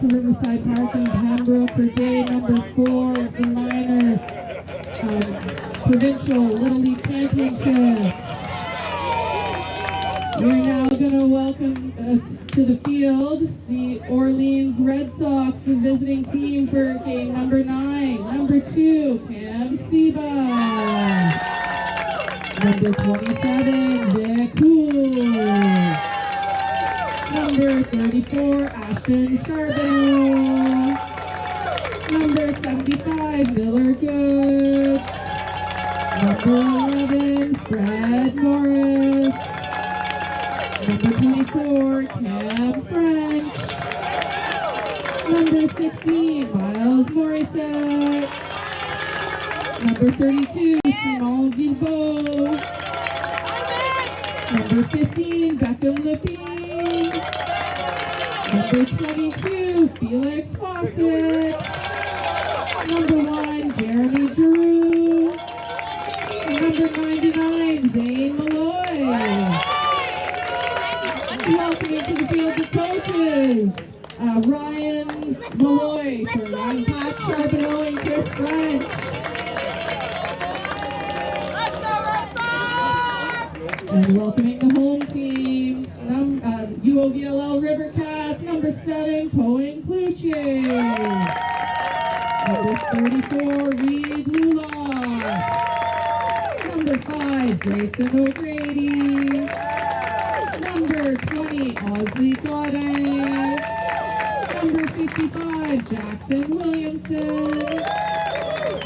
to Riverside Park in Pembroke for day number 4 of the minor Provincial Little League Championship. We're now going to welcome to the field the Orleans Red Sox, the visiting team for game number 9. Number 2, Cam Seba. Number 27, Vic Cool. Number 34, Ashton Charbonneau. Number 75, Miller Good. Number 11, Fred Morris. Number 24, Cam French. Number 16, Miles Morissette. Number 32, Simon Guilbeault. Number 15, Beckham Lippy. Number 22, Felix Fawcett. Number 1, Jeremy Giroux. Number 99, Zane Malloy. Welcoming to the field the coaches, Ryan Malloy for Ryan Pat Charbonneau and Chris French. And welcoming the home team, UOVLL River Cats, number 7, Cohen Cluche. Number 34, Reed Lula. Number 5, Grayson O'Grady. Number 20, Osley Godin. Number 55, Jackson Williamson.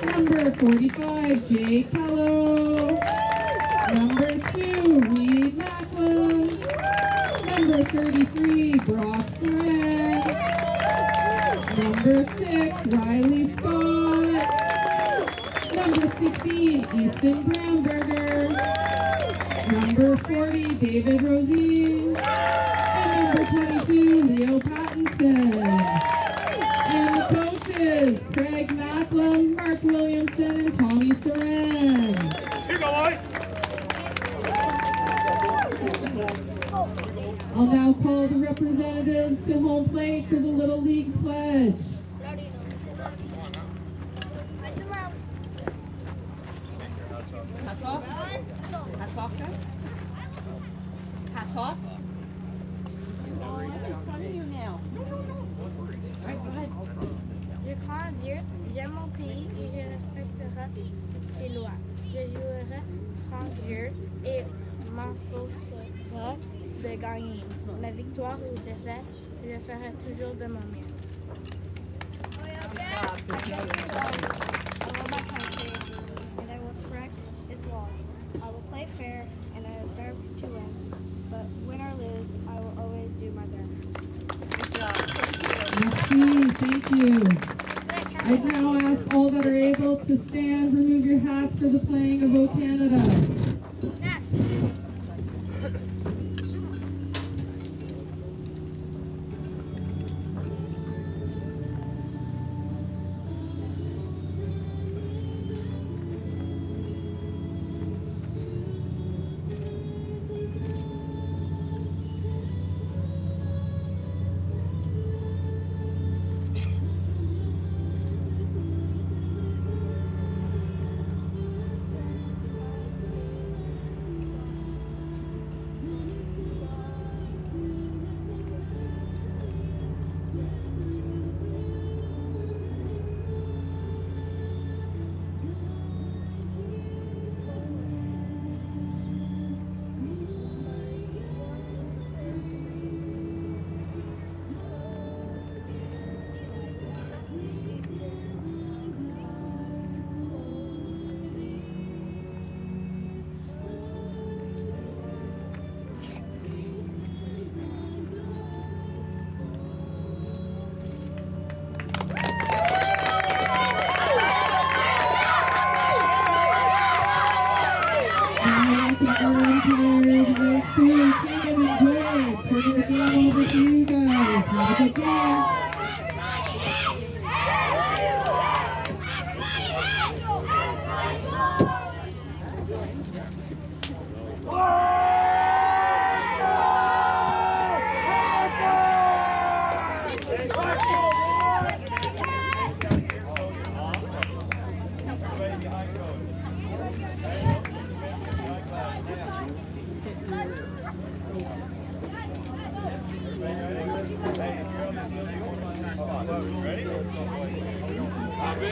Number 45, Jay Kello. Number 2, Reed Macklin. Number 33, Brock Saran. Number 6, Riley Scott. Number 16, Easton Bramberger. Number 40, David Rosine. And number 22, Leo Pattinson. And the coaches, Craig Macklin, Mark Williamson, and Tommy Soren. Here you go, boys. I'll now call the representatives to home plate for the Little League pledge. Hats off. Hats off, guys. Hats off. In front of you now. All right, go ahead. Je crois en Dieu, j'aime mon pays et je respecterai ses lois. Je jouerai franc Dieu et m'efforcerai de gagner. La victoire ou défaite, je ferai toujours de mon mieux. I love my country and I will respect its laws. I will play fair and I will strive to win. But win or lose, I will always do my best. Good job. Merci, thank you. I now ask all that are able to stand, remove your hats for the playing of O Canada.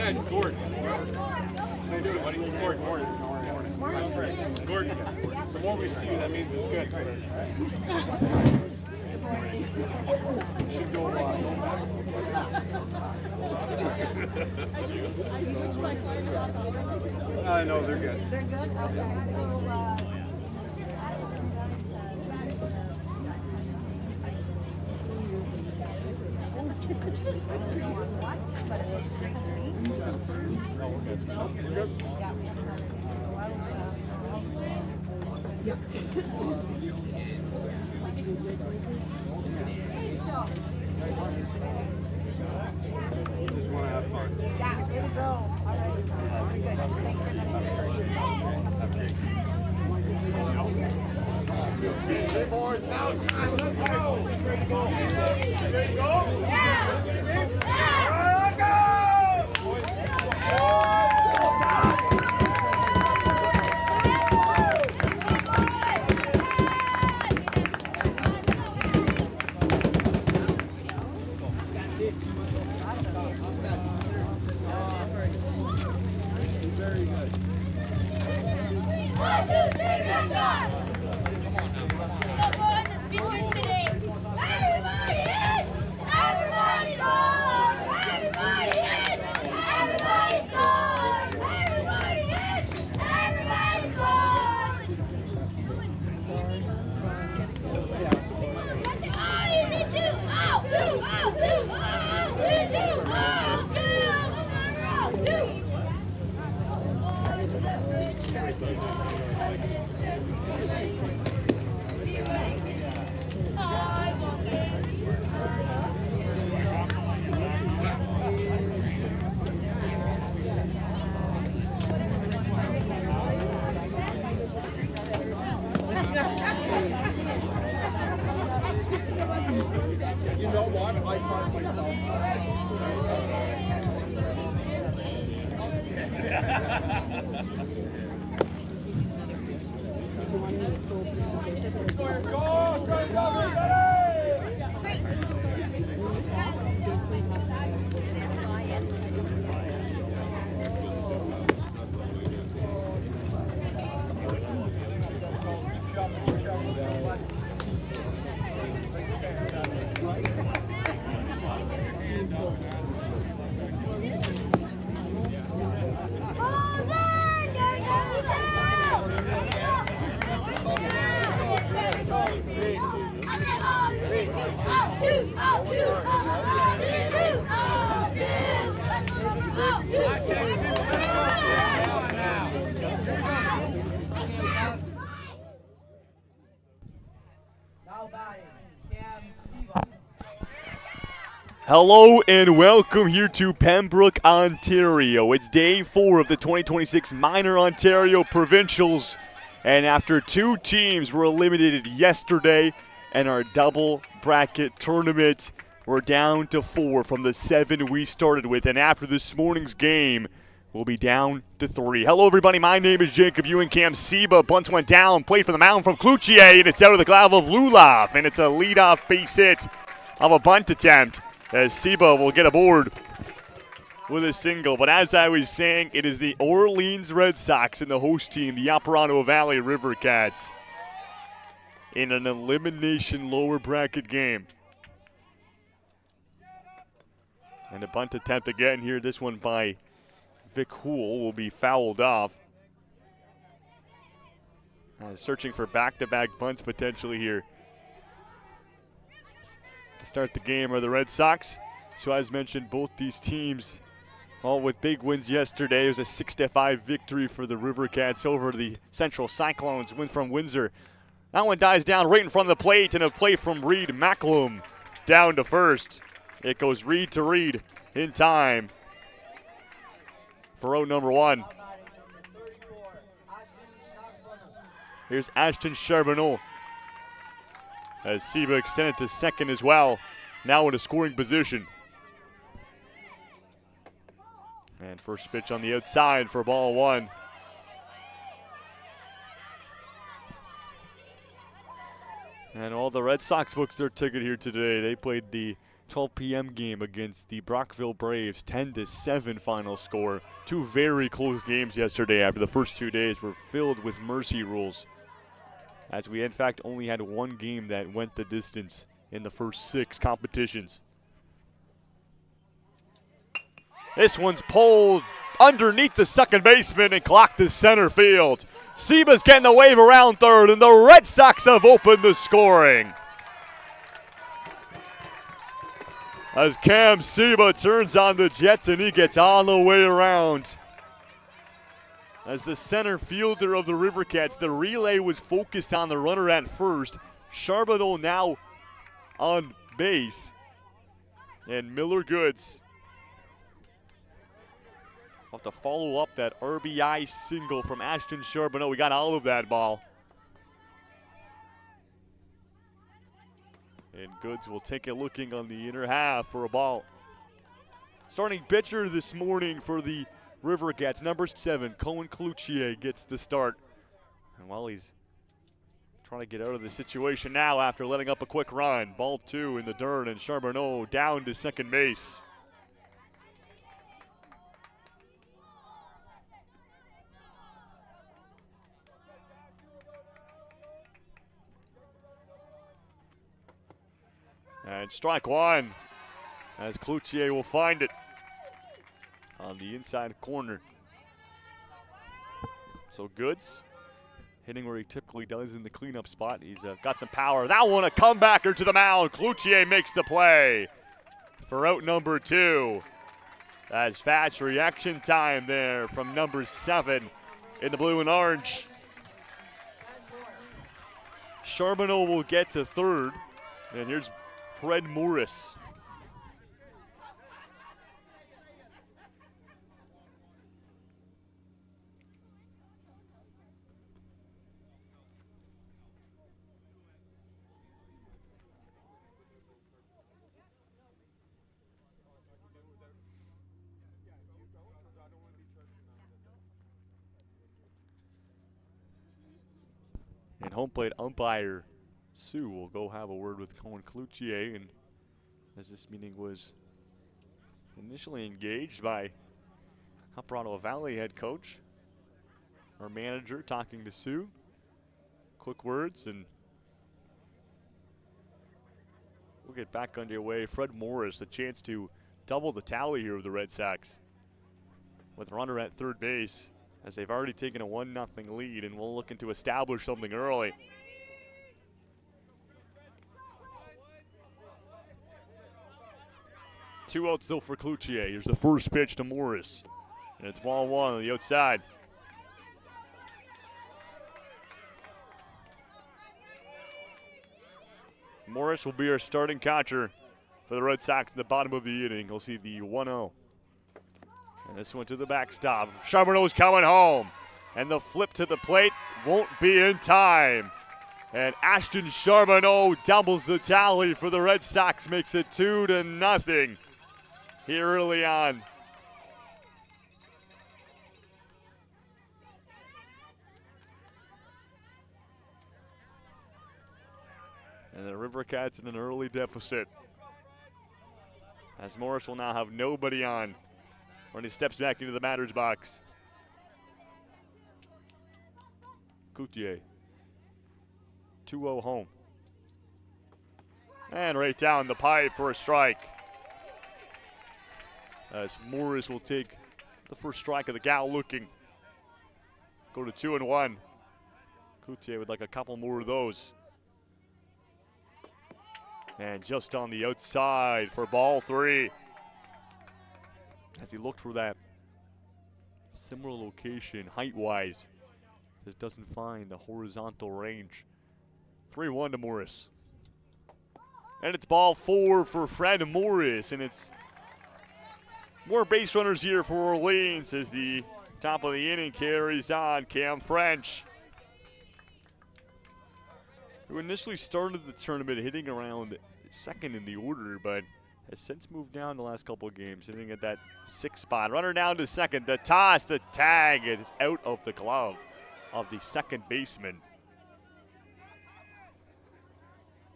ahead, Gordon. How you doing, buddy? Gordon. Gordon. The more we see you, that means it's good. Should go back. I know, they're good. They're good? Okay. Just want to have fun. Yeah, way to go. All right. Very good. Thanks for that. Three boys, now it's time. Let's go. Ready to go? Ready to go? Yeah. Let's go. Very good. 1, 2, 3, let's go! Everybody in! Everybody score! Everybody in! Everybody score! Everybody in! Everybody score! Oh, easy two! Out! Two! Out! Two! Out! Two! Out! Two! Two! You know what? I parked myself. Hello and welcome here to Pembroke, Ontario. It's day 4 of the 2026 Minor Ontario Provincials. And after 2 teams were eliminated yesterday in our double bracket tournament, we're down to 4 from the 7 we started with. And after this morning's game, we'll be down to 3. Hello, everybody. My name is Jacob Ewan. Cam Seba. Bunts went down. Played for the mound from Cloutier, and it's out of the glove of Lulaf. And it's a leadoff base hit of a bunt attempt, as Seba will get aboard with a single. But as I was saying, it is the Orleans Red Sox and the host team, the Ottawa Valley River Cats, in an elimination lower bracket game. And a bunt attempt again here. This one by Vic Houle will be fouled off. Searching for back-to-back bunts potentially here to start the game are the Red Sox. So as mentioned, both these teams all with big wins yesterday. It was a 6-5 victory for the River Cats over the Central Cyclones. Win from Windsor. That one dies down right in front of the plate, and a play from Reed Macklum down to first. It goes Reed to Reed in time for out number 1. Here's Ashton Charbonneau as Seba extended to second as well, now in a scoring position. And first pitch on the outside for ball 1. And all the Red Sox booked their ticket here today. They played the 12 p.m. game against the Brockville Braves, 10-7 final score. Two very close games yesterday after the first 2 days were filled with mercy rules, as we in fact only had one game that went the distance in the first 6 competitions. This one's pulled underneath the second baseman and clocked to center field. Seba's getting the wave around third, and the Red Sox have opened the scoring. As Cam Seba turns on the Jets and he gets all the way around. As the center fielder of the Rivercats, the relay was focused on the runner at first. Charbonneau now on base. And Miller Goods have to follow up that RBI single from Ashton Charbonneau. We got all of that ball. And Goods will take a looking on the inner half for a ball. Starting pitcher this morning for the Rivercats, number 7, Cohen Cloutier gets the start. And while he's trying to get out of the situation now after letting up a quick run, ball 2 in the dirt, and Charbonneau down to second base. And strike 1 as Cloutier will find it on the inside corner. So Goods hitting where he typically does in the cleanup spot. He's got some power. That one a comebacker to the mound. Cloutier makes the play for out number 2. That's fast reaction time there from number 7 in the blue and orange. Charbonneau will get to third. And here's Fred Morris. And home plate umpire Sue will go have a word with Cohen Cloutier, and as this meeting was initially engaged by Toronto Valley head coach, our manager talking to Sue. Quick words, and we'll get back underway. Fred Morris, a chance to double the tally here with the Red Sox with runner at third base, as they've already taken a 1-0 lead and will looking to establish something early. Two outs still for Cloutier. Here's the first pitch to Morris. And it's ball 1 on the outside. Morris will be our starting catcher for the Red Sox in the bottom of the inning. We'll see the 1-0. And this one to the backstop. Charbonneau's coming home. And the flip to the plate won't be in time. And Ashton Charbonneau doubles the tally for the Red Sox, makes it 2-0 here early on. And the Rivercats in an early deficit, as Morris will now have nobody on when he steps back into the batter's box. Cloutier, 2-0 home. And right down the pipe for a strike, as Morris will take the first strike of the Gal looking. Go to 2-1. Cloutier would like a couple more of those. And just on the outside for ball 3. As he looked for that similar location height-wise, just doesn't find the horizontal range. 3-1 to Morris. And it's ball 4 for Fred Morris, and it's more base runners here for Orleans as the top of the inning carries on. Cam French, who initially started the tournament hitting around second in the order, but has since moved down the last couple of games, hitting at that 6th spot. Runner down to second. The toss, the tag, it is out of the glove of the second baseman.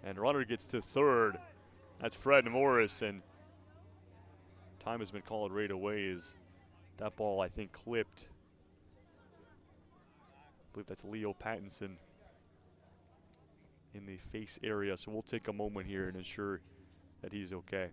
And runner gets to third. That's Fred Morris, and time has been called right away as that ball, I think, clipped. I believe that's Leo Pattinson in the face area, so we'll take a moment here and ensure that he's okay.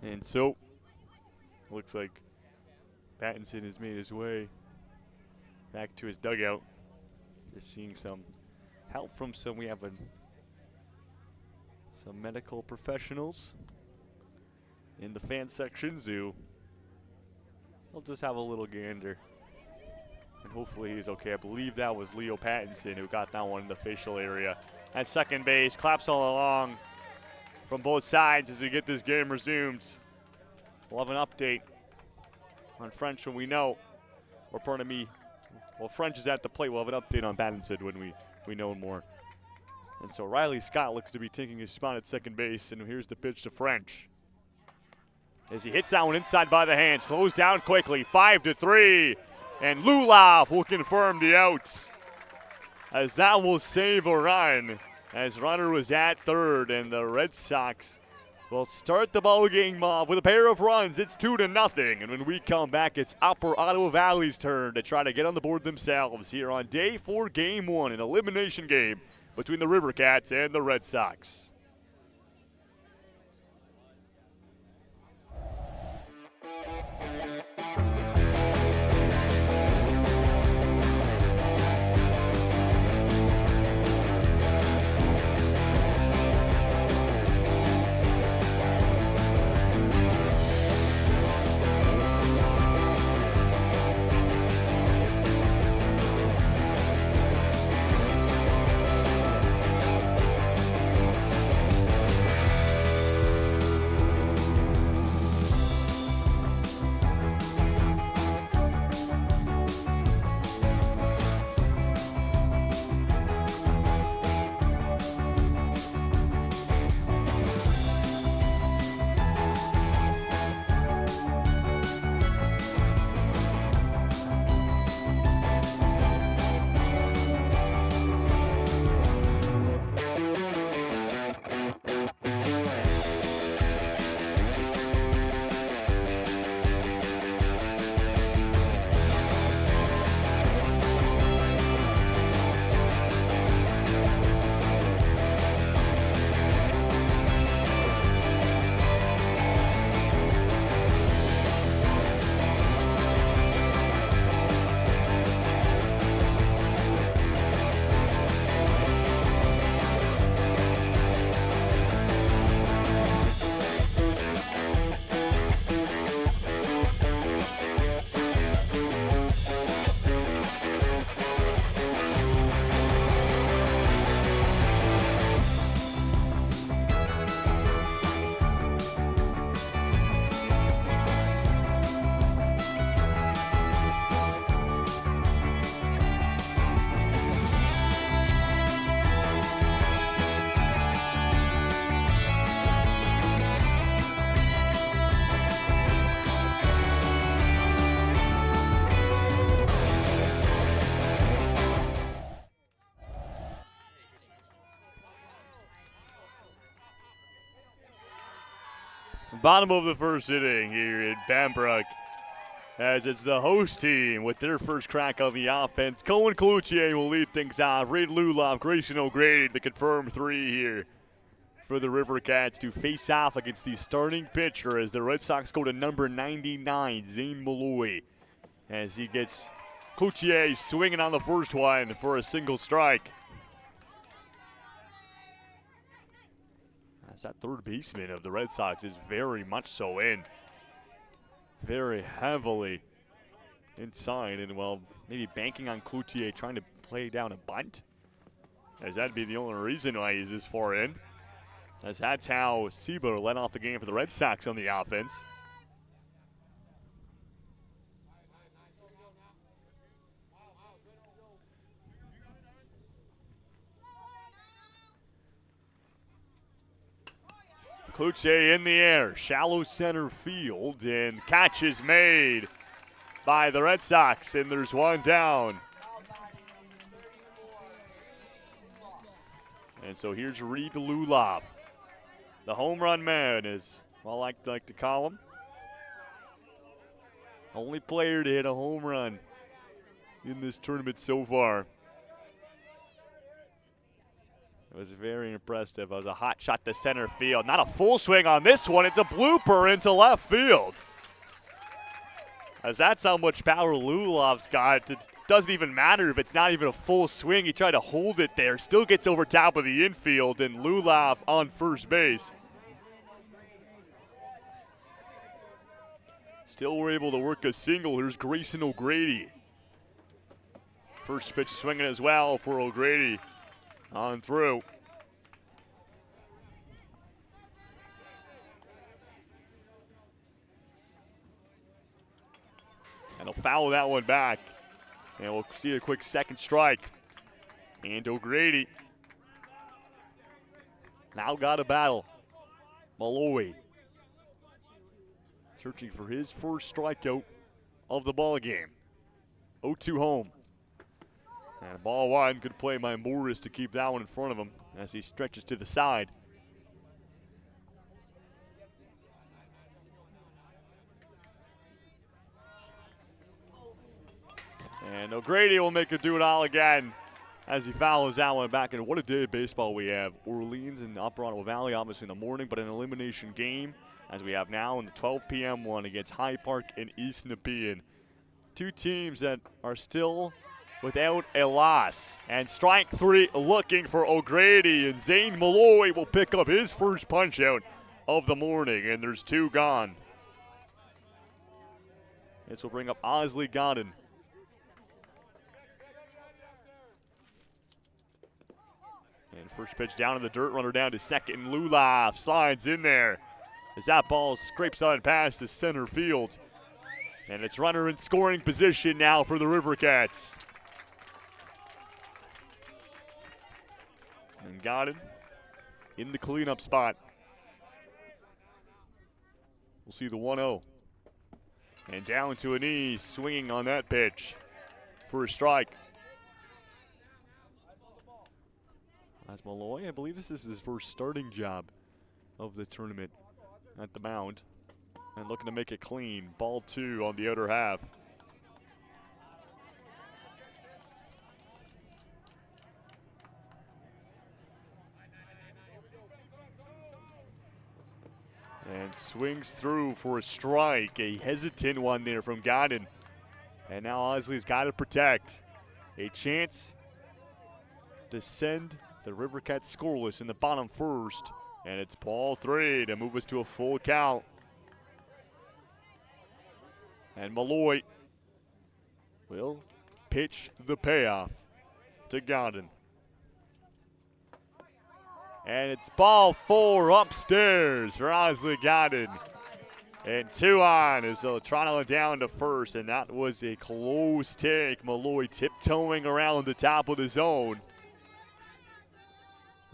And so, looks like Pattinson has made his way back to his dugout. Just seeing some help from some medical professionals in the fan section who will just have a little gander. And hopefully he's okay. I believe that was Leo Pattinson who got that one in the facial area. At second base, claps all along from both sides as we get this game resumed. We'll have an update on French when we know, or pardon me, well, French is at the plate. We'll have an update on Pattinson when we know more. And so Riley Scott looks to be taking his spot at second base, and here's the pitch to French. As he hits that one inside by the hand, slows down quickly, 5-3, and Lulav will confirm the outs. As that will save a run, as runner was at third, and the Red Sox will start the ball game off with a pair of runs. It's 2-0, and when we come back, it's Upper Ottawa Valley's turn to try to get on the board themselves here on day 4, game 1, an elimination game between the River Cats and the Red Sox. Bottom of the first inning here in Pembroke, as it's the host team with their first crack on the offense. Cohen Cloutier will lead things off. Reid Lulav, Grayson O'Grady to confirm 3 here. for the River Cats to face off against the starting pitcher as the Red Sox go to number 99, Zane Malloy, as he gets Cloutier swinging on the first one for a single strike. As that third baseman of the Red Sox is very much so in, very heavily inside, and well, maybe banking on Cloutier trying to play down a bunt, as that'd be the only reason why he's this far in, as that's how Sieber led off the game for the Red Sox on the offense. Cloutier in the air, shallow center field, and catch is made by the Red Sox, and there's one down. And so here's Reed Luloff, the home run man, as well I like to call him. Only player to hit a home run in this tournament so far. It was very impressive. It was a hot shot to center field. Not a full swing on this one. It's a blooper into left field. As that's how much power Luloff's got. It doesn't even matter if it's not even a full swing. He tried to hold it there. Still gets over top of the infield, and Luloff on first base. Still were able to work a single. Here's Grayson O'Grady. First pitch swinging as well for O'Grady. On through. And he'll foul that one back. And we'll see a quick second strike. And O'Grady now got a battle. Malloy searching for his first strikeout of the ball game. 0-2 home. And ball one, good play by Morris to keep that one in front of him as he stretches to the side. And O'Grady will make it do it all again as he fouls that one back. And what a day of baseball we have. Orleans and Upper Ottawa Valley obviously in the morning, but an elimination game as we have now in the 12 p.m. one against High Park and East Nepean. Two teams that are still without a loss. And strike three looking for O'Grady, and Zane Malloy will pick up his first punch out of the morning, and there's two gone. This will bring up Osley Godden. And first pitch down in the dirt, runner down to second, and Luloff slides in there as that ball scrapes on past the center field. And it's runner in scoring position now for the River Cats. And Godden in the cleanup spot. We'll see the 1-0. And down to a knee, swinging on that pitch for a strike. As Malloy, I believe this is his first starting job of the tournament at the mound. And looking to make it clean. Ball two on the outer half. And swings through for a strike. A hesitant one there from Godden. And now Osley's got to protect. A chance to send the River Cats scoreless in the bottom first. And it's ball three to move us to a full count. And Malloy will pitch the payoff to Godden. And it's ball four upstairs for Osley Godden. And two on as Toronto down to first, and that was a close take. Malloy tiptoeing around the top of the zone.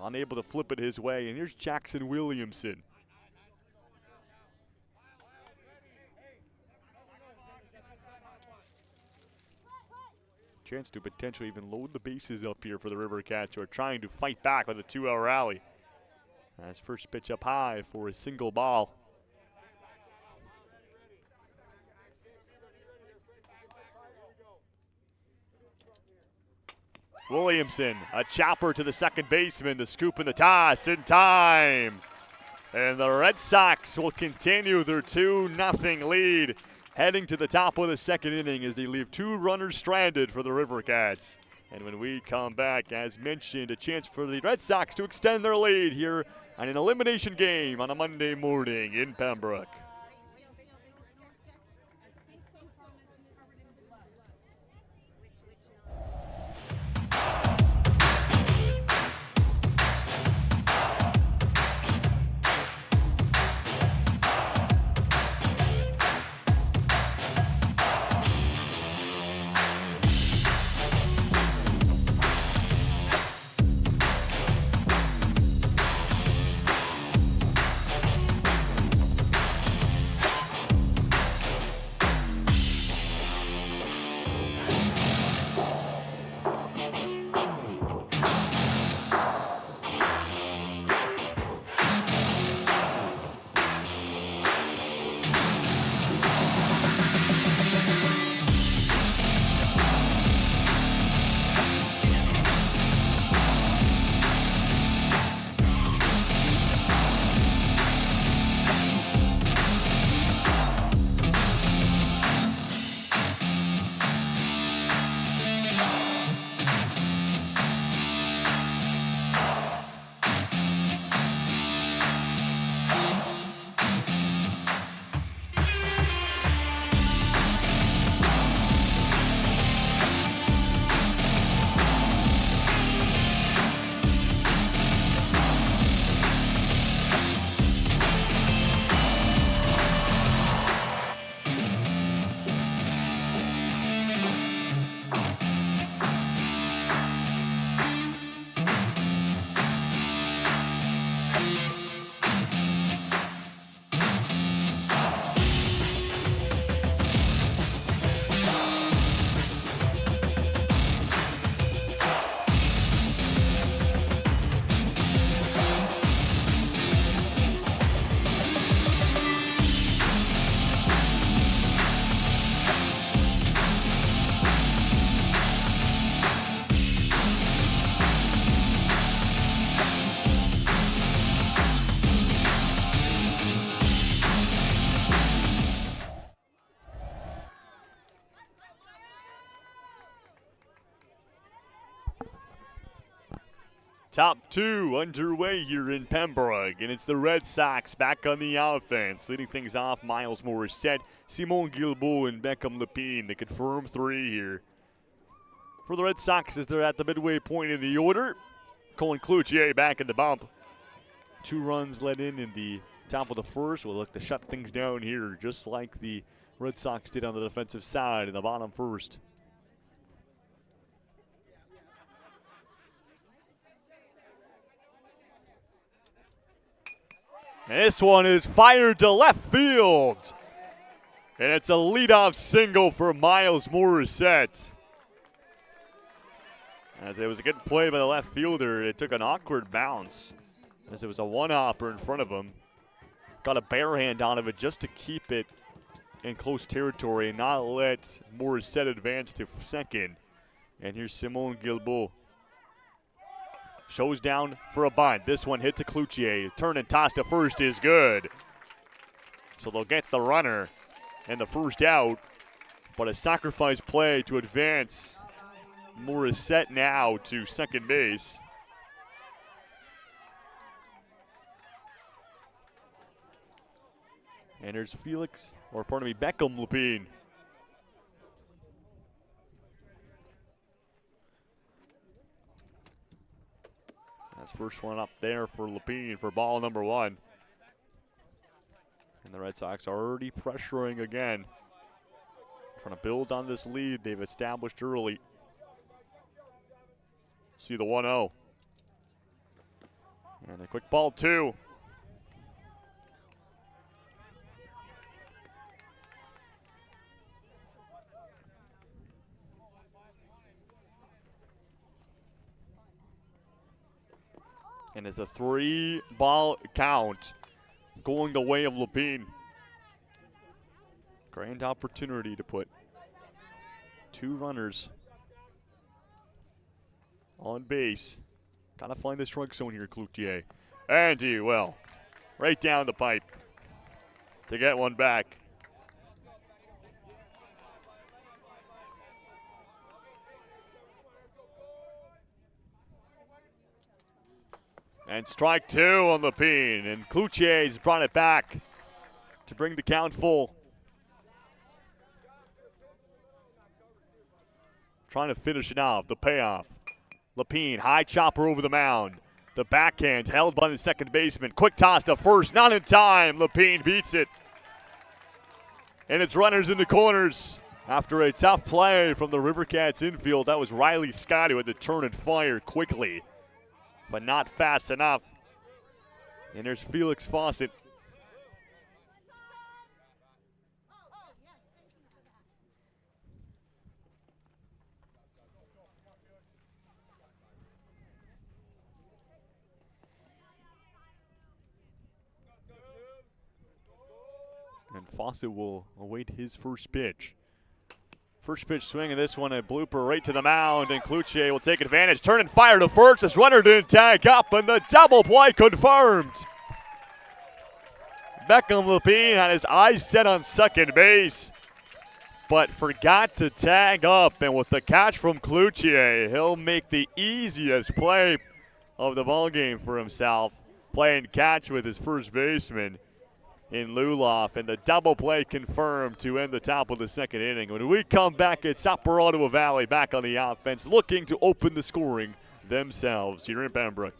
Unable to flip it his way, and here's Jackson Williamson. Chance to potentially even load the bases up here for the River Cats, who are trying to fight back with a 2-out rally. That's first pitch up high for a single ball. Williamson, a chopper to the second baseman, the scoop and the toss in time. And the Red Sox will continue their 2-0 lead, heading to the top of the second inning as they leave 2 runners stranded for the River Cats. And when we come back, as mentioned, a chance for the Red Sox to extend their lead here on an elimination game on a Monday morning in Pembroke. Top 2 underway here in Pembroke, and it's the Red Sox back on the offense. Leading things off, Miles Morissette, Simon Guilbeault, and Beckham Lepine. They confirm 3 here. For the Red Sox, as they're at the midway point in the order, Colin Cloutier back in the bump. 2 runs let in the top of the first. We'll look to shut things down here, just like the Red Sox did on the defensive side in the bottom first. And this one is fired to left field. And it's a leadoff single for Miles Morissette. As it was a good play by the left fielder, it took an awkward bounce as it was a one-hopper in front of him. Got a bare hand out of it just to keep it in close territory and not let Morissette advance to second. And here's Simon Guilbeault. Shows down for a bunt. This one hit to Cloutier. Turn and toss to first is good. So they'll get the runner and the first out. But a sacrifice play to advance Morissette now to second base. And there's Beckham Lepine. That's first one up there for Lepine for ball number 1. And the Red Sox are already pressuring again. Trying to build on this lead they've established early. See the 1-0. And a quick ball 2. And it's a 3-ball count going the way of Lepine. Grand opportunity to put 2 runners on base. Gotta find the strike zone here, Cloutier. And he will. Right down the pipe to get one back. And strike 2 on Lapine. And Cloutier's brought it back to bring the count full. Trying to finish it off, the payoff. Lapine, high chopper over the mound. The backhand held by the second baseman. Quick toss to first, not in time. Lapine beats it. And it's runners in the corners. After a tough play from the River Cats infield, that was Riley Scott who had to turn and fire quickly, but not fast enough. And there's Felix Fawcett. And Fawcett will await his first pitch. First pitch swing of this one, a blooper right to the mound, and Cloutier will take advantage. Turn and fire to first. This runner didn't tag up, and the double play confirmed. Beckham Lapine had his eyes set on second base, but forgot to tag up. And with the catch from Cloutier, he'll make the easiest play of the ballgame for himself, playing catch with his first baseman in Luloff, and the double play confirmed to end the top of the second inning. When we come back, it's Upper Ottawa Valley back on the offense, looking to open the scoring themselves here in Pembroke.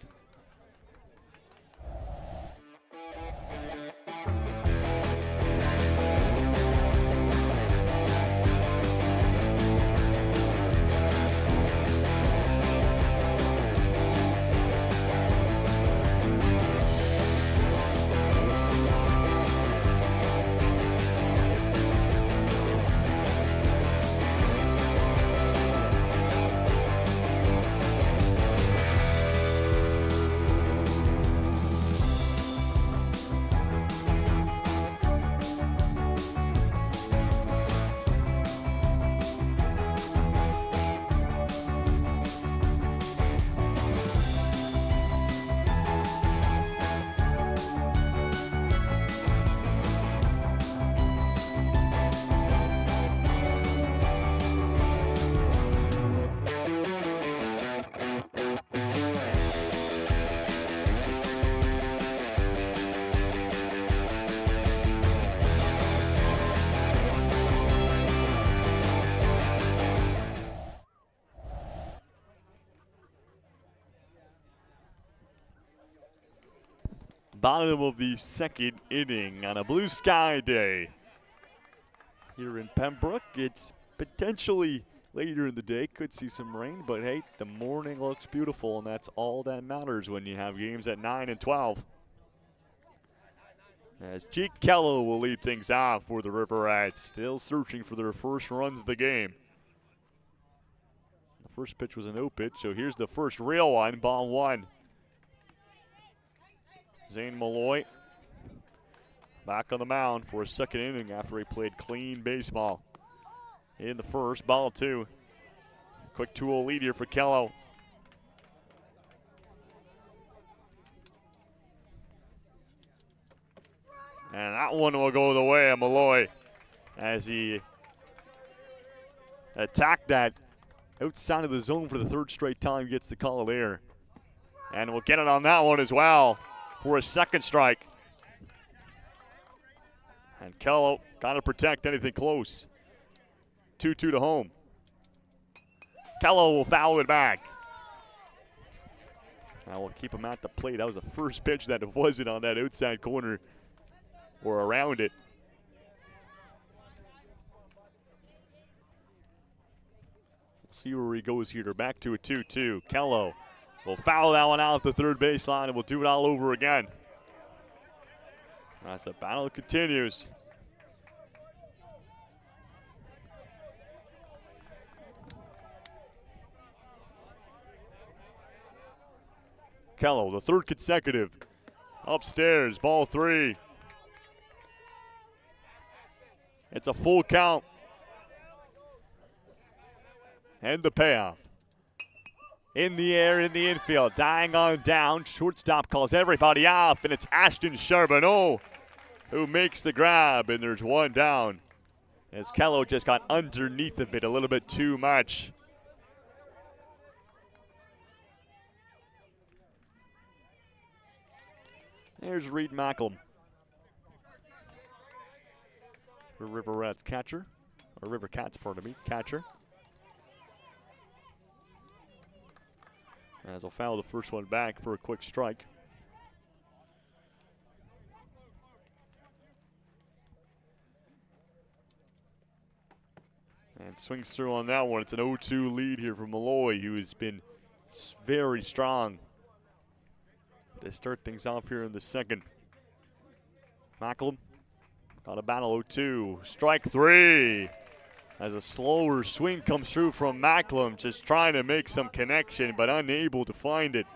Bottom of the second inning on a blue sky day here in Pembroke. It's potentially later in the day, could see some rain, but hey, the morning looks beautiful, and that's all that matters when you have games at 9 and 12. As Jake Kello will lead things off for the River Rats, still searching for their first runs of the game. The first pitch was a no pitch, so here's the first real one, ball 1. Zane Malloy back on the mound for a second inning after he played clean baseball in the first. Ball 2. Quick 2-0 lead here for Kello. And that one will go the way of Malloy as he attacked that outside of the zone for the third straight time. Gets the call there. And we'll get it on that one as well for a second strike. And Kello got to protect anything close. 2-2 to home. Kello will foul it back. Now we'll keep him at the plate. That was the first pitch that wasn't on that outside corner or around it. We'll see where he goes here. Back to a 2-2. Kello will foul that one out at the third baseline, and we'll do it all over again. As the battle continues. Kello, the third consecutive. Upstairs, ball 3. It's a full count. And the payoff. in the air in the infield. Dying on down. Shortstop calls everybody off, and it's Ashton Charbonneau who makes the grab, and there's one down. As Kello just got underneath of it a little bit too much. There's Reed Macklem. The River Rats catcher. Or River Cats, pardon me, catcher. As he'll foul the first one back for a quick strike. And swings through on that one. It's an 0-2 lead here for Malloy, who has been very strong to start things off here in the second. Macklem got a battle 0-2. Strike 3. As a slower swing comes through from Macklem, just trying to make some connection, but unable to find it.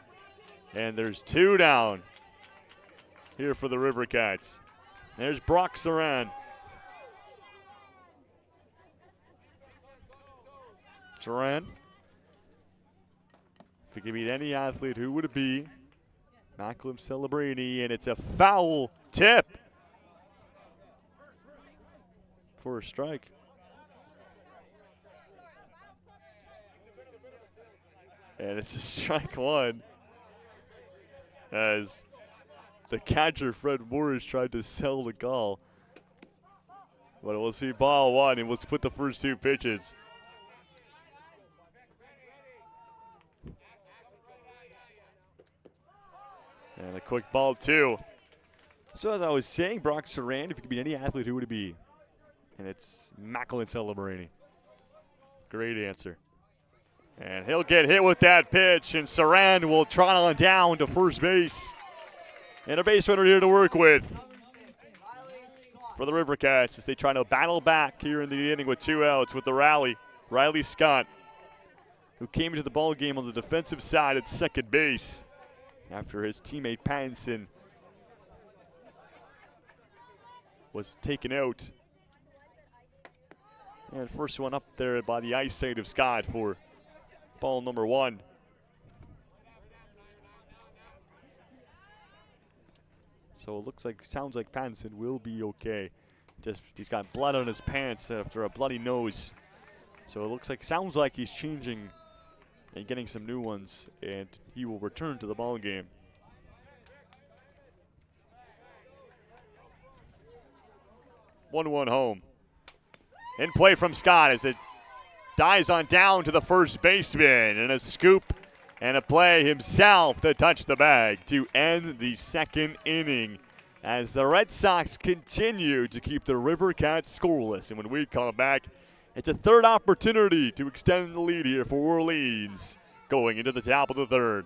And there's 2 down here for the River Cats. There's Brock Saran. Saran. If he could beat any athlete, who would it be? Macklem Celebrini, and it's a foul tip for a strike. And it's a strike 1 as the catcher, Fred Morris, tried to sell the call. But we'll see ball 1, and we'll split the first 2 pitches. And a quick ball 2. So as I was saying, Brock Saran, if you could beat any athlete, who would it be? And it's Macklem Celebrini. Great answer. And he'll get hit with that pitch, and Saran will trot on down to first base. And a base runner here to work with for the River Cats as they try to battle back here in the inning with 2 outs with the rally. Riley Scott, who came into the ball game on the defensive side at second base after his teammate Pattinson was taken out. And first one up there by the eyesight of Scott for ball number 1. So it looks like, sounds like Pattinson will be okay. Just he's got blood on his pants after a bloody nose. So it looks like, sounds like he's changing and getting some new ones, and he will return to the ball game. One home. In play from Scott as it dives on down to the first baseman, and a scoop and a play himself to touch the bag to end the second inning as the Red Sox continue to keep the River Cats scoreless. And when we come back, it's a third opportunity to extend the lead here for Orleans going into the top of the third.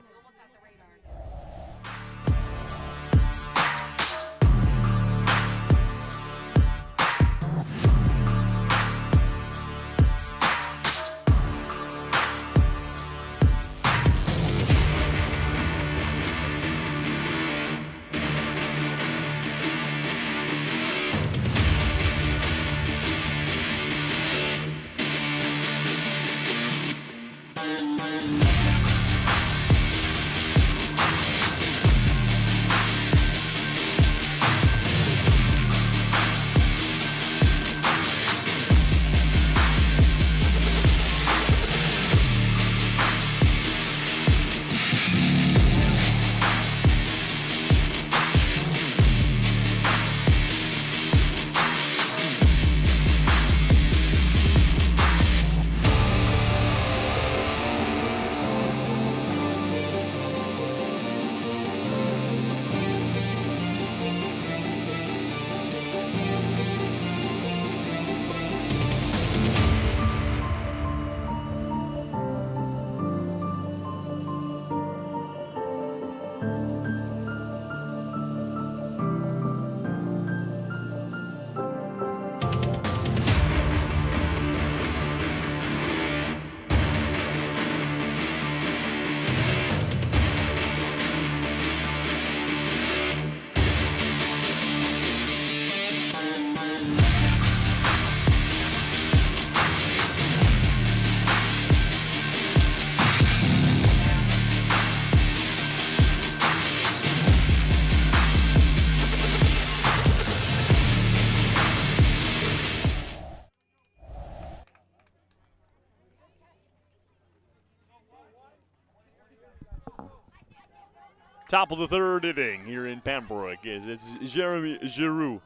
Top of the third inning here in Pembroke. It's Jeremy Giroux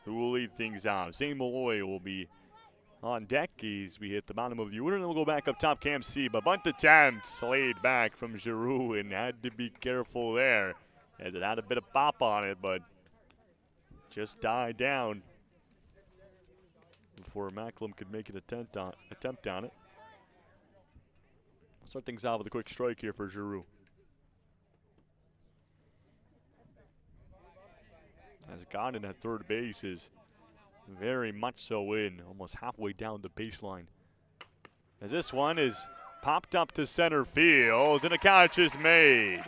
who will lead things out. Zane Malloy will be on deck as we hit the bottom of the order, and then we'll go back up top. Cam Seba. Bunt attempt laid back from Giroux, and had to be careful there as it had a bit of pop on it, but just died down before Macklem could make an attempt on it. Start things out with a quick strike here for Giroux. As Godin at third base is very much so in, almost halfway down the baseline. As this one is popped up to center field, and a catch is made.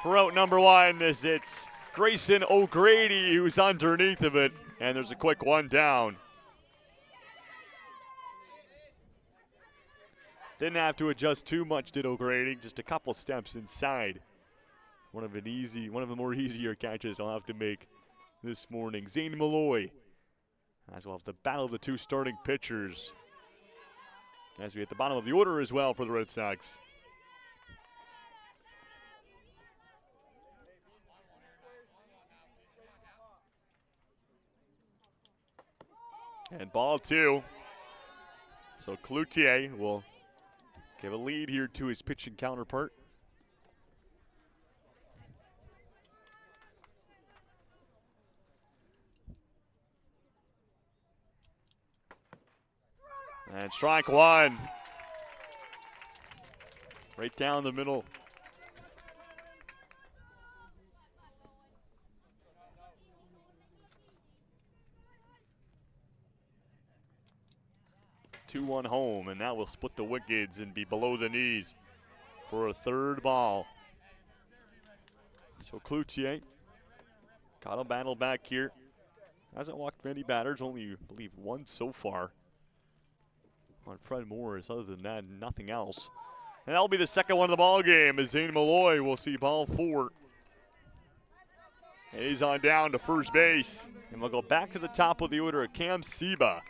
For out number one, as it's Grayson O'Grady who's underneath of it, and there's a quick one down. Didn't have to adjust too much, did O'Grady, just a couple steps inside. One of the more easier catches I'll have to make this morning. Zane Malloy, as we'll have to battle the two starting pitchers as we hit the bottom of the order as well for the Red Sox. And ball two. So Cloutier will give a lead here to his pitching counterpart. And strike one. Right down the middle. Two-one home, and that will split the wickets and be below the knees for a third ball. So Cloutier got a battle back here. Hasn't walked many batters, only, I believe, one so far on Fred Morris. Other than that, nothing else. And that'll be the second one of the ball game as Zane Malloy will see ball four. And he's on down to first base. And we'll go back to the top of the order at Cam Seba.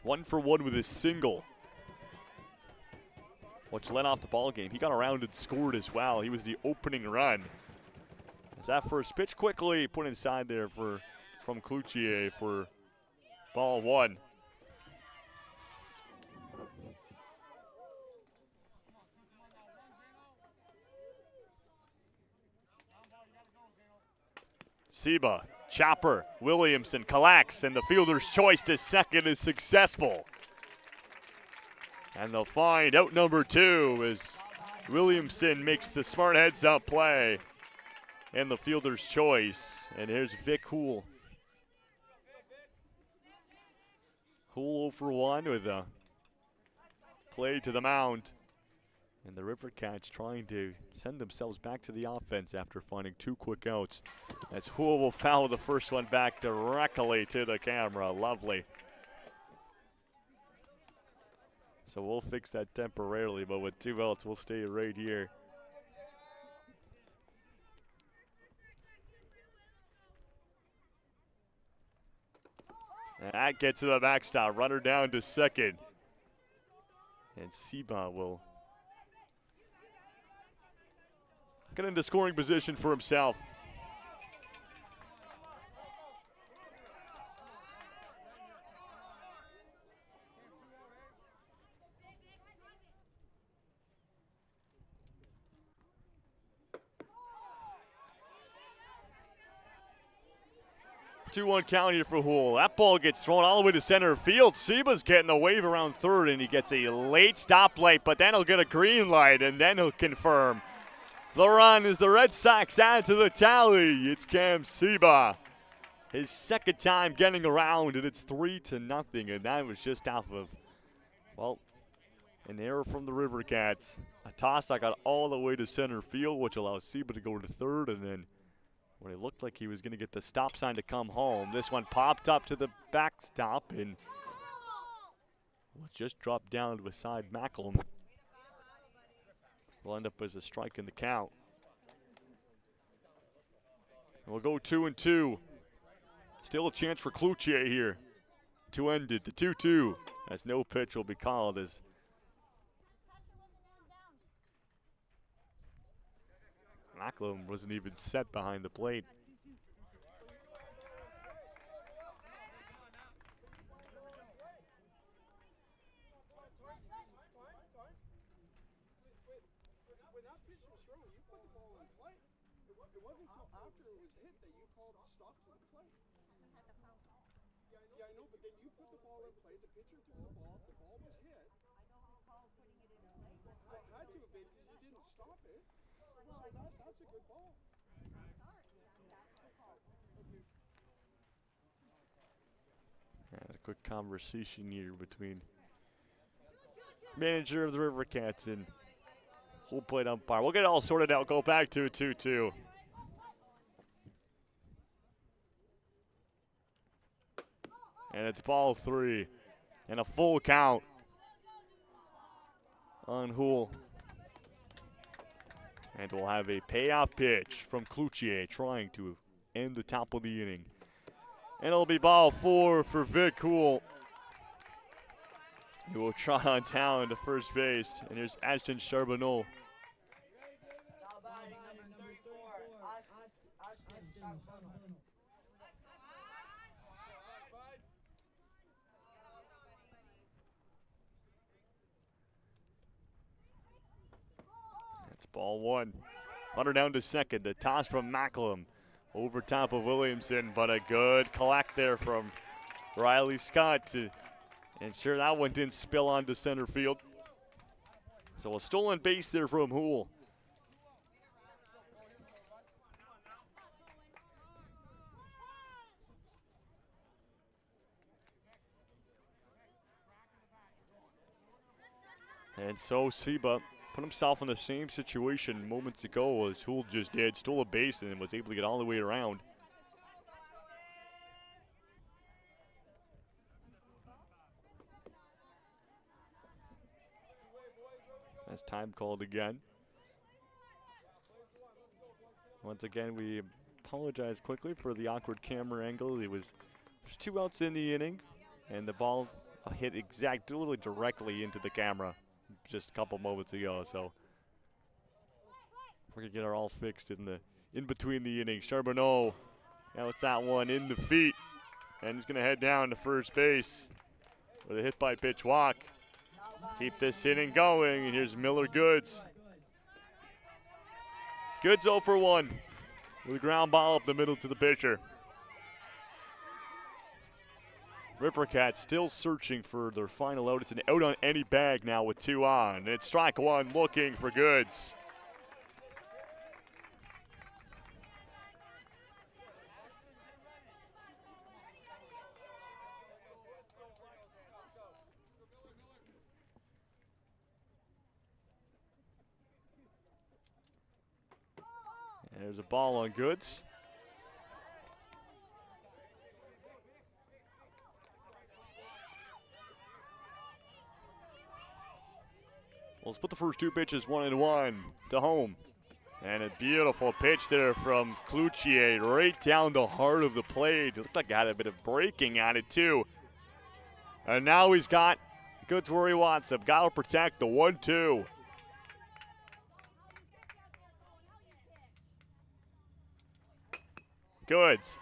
1 for 1 with his single, which led off the ball game. He got around and scored as well. He was the opening run. As that first pitch quickly put inside there from Cloutier for ball one. Seba, chopper, Williamson collects, and the fielder's choice to second is successful. And they'll find out number two as Williamson makes the smart heads-up play and the fielder's choice. And here's Vic Houle. Houle 0 for 1 with a play to the mound. And the River Cats trying to send themselves back to the offense after finding two quick outs. As Houle will foul the first one back directly to the camera. Lovely. So we'll fix that temporarily, but with two outs, we'll stay right here. And that gets to the backstop. Runner down to second. And Seba will get into scoring position for himself. Two-one count here for Houle. That ball gets thrown all the way to center field. Seba's getting a wave around third, and he gets a late stoplight, but then he'll get a green light, and then he'll confirm. The run is the Red Sox add to the tally. It's Cam Seba. His second time getting around, and it's 3-0, and that was just off of, well, an error from the River Cats. A toss that got all the way to center field, which allows Seba to go to third, and then when it looked like he was going to get the stop sign to come home, this one popped up to the backstop and will just drop down beside Macklem. Will end up as a strike in the count. And we'll go 2-2. Still a chance for Cloutier here to end it. The 2-2 as no pitch will be called as Macklem wasn't even set behind the plate. When that pitch was thrown, you put the ball in play. It wasn't until after it was hit that you called stop to the plate. Yeah, I know, but then you put the ball in play, the pitcher threw the ball was hit. Well, it had to have been because you didn't stop it. So that's a good ball. A quick conversation here between manager of the River Cats and full plate umpire. We'll get it all sorted out. Go back to a 2-2. And it's ball 3. And a full count on Houle. And we'll have a payoff pitch from Cloutier trying to end the top of the inning. And it'll be ball 4 for Vic Houle, who will trot on down to first base. And here's Ashton Charbonneau. That's ball 1. Runner down to second. The toss from Macklem over top of Williamson, but a good collect there from Riley Scott to ensure that one didn't spill onto center field. So a stolen base there from Houle. And so Seba put himself in the same situation moments ago as Houle just did. Stole a base and was able to get all the way around. That's time called again. Once again, we apologize quickly for the awkward camera angle. There's 2 outs in the inning, and the ball hit literally directly into the camera just a couple moments ago. So we're gonna get our all fixed in between the innings. Charbonneau, now it's that one in the feet, and he's gonna head down to first base with a hit by pitch walk. Keep this inning going, and here's Miller Goods. Goods 0 for 1 with a ground ball up the middle to the pitcher. River Cats still searching for their final out. It's an out on any bag now with 2 on. It's strike 1 looking for Goods. And there's a ball on Goods. Well, let's put the first 2 pitches 1-1 to home. And a beautiful pitch there from Cloutier right down the heart of the plate. It looked like it had a bit of breaking on it too. And now he's got Goods where he wants him. Got to protect the 1-2. Goods.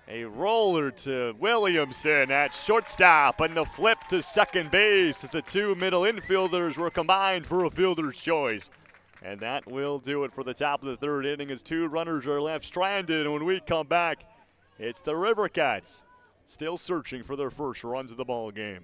A roller to Williamson at shortstop, and the flip to second base as the 2 middle infielders were combined for a fielder's choice. And that will do it for the top of the 3rd inning as 2 runners are left stranded. And when we come back, it's the River Cats still searching for their first runs of the ball game.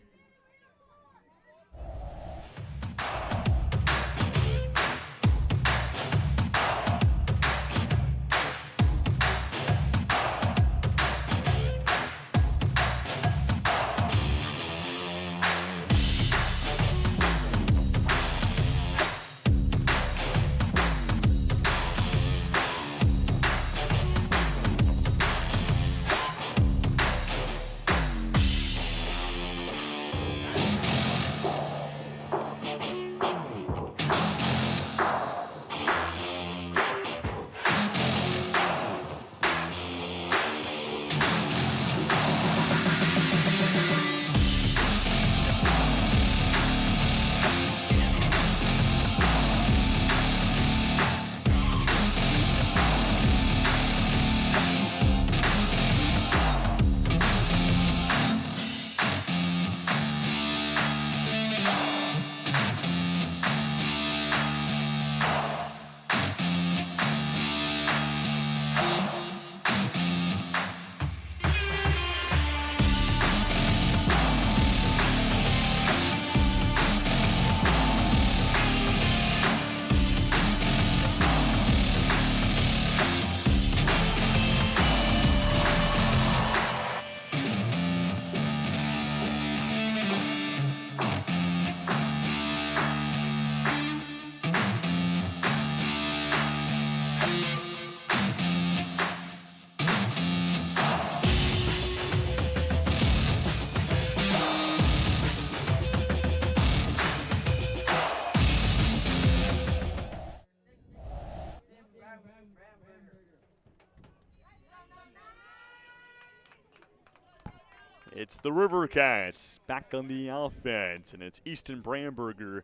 It's the River Cats back on the offense, and it's Easton Bramberger,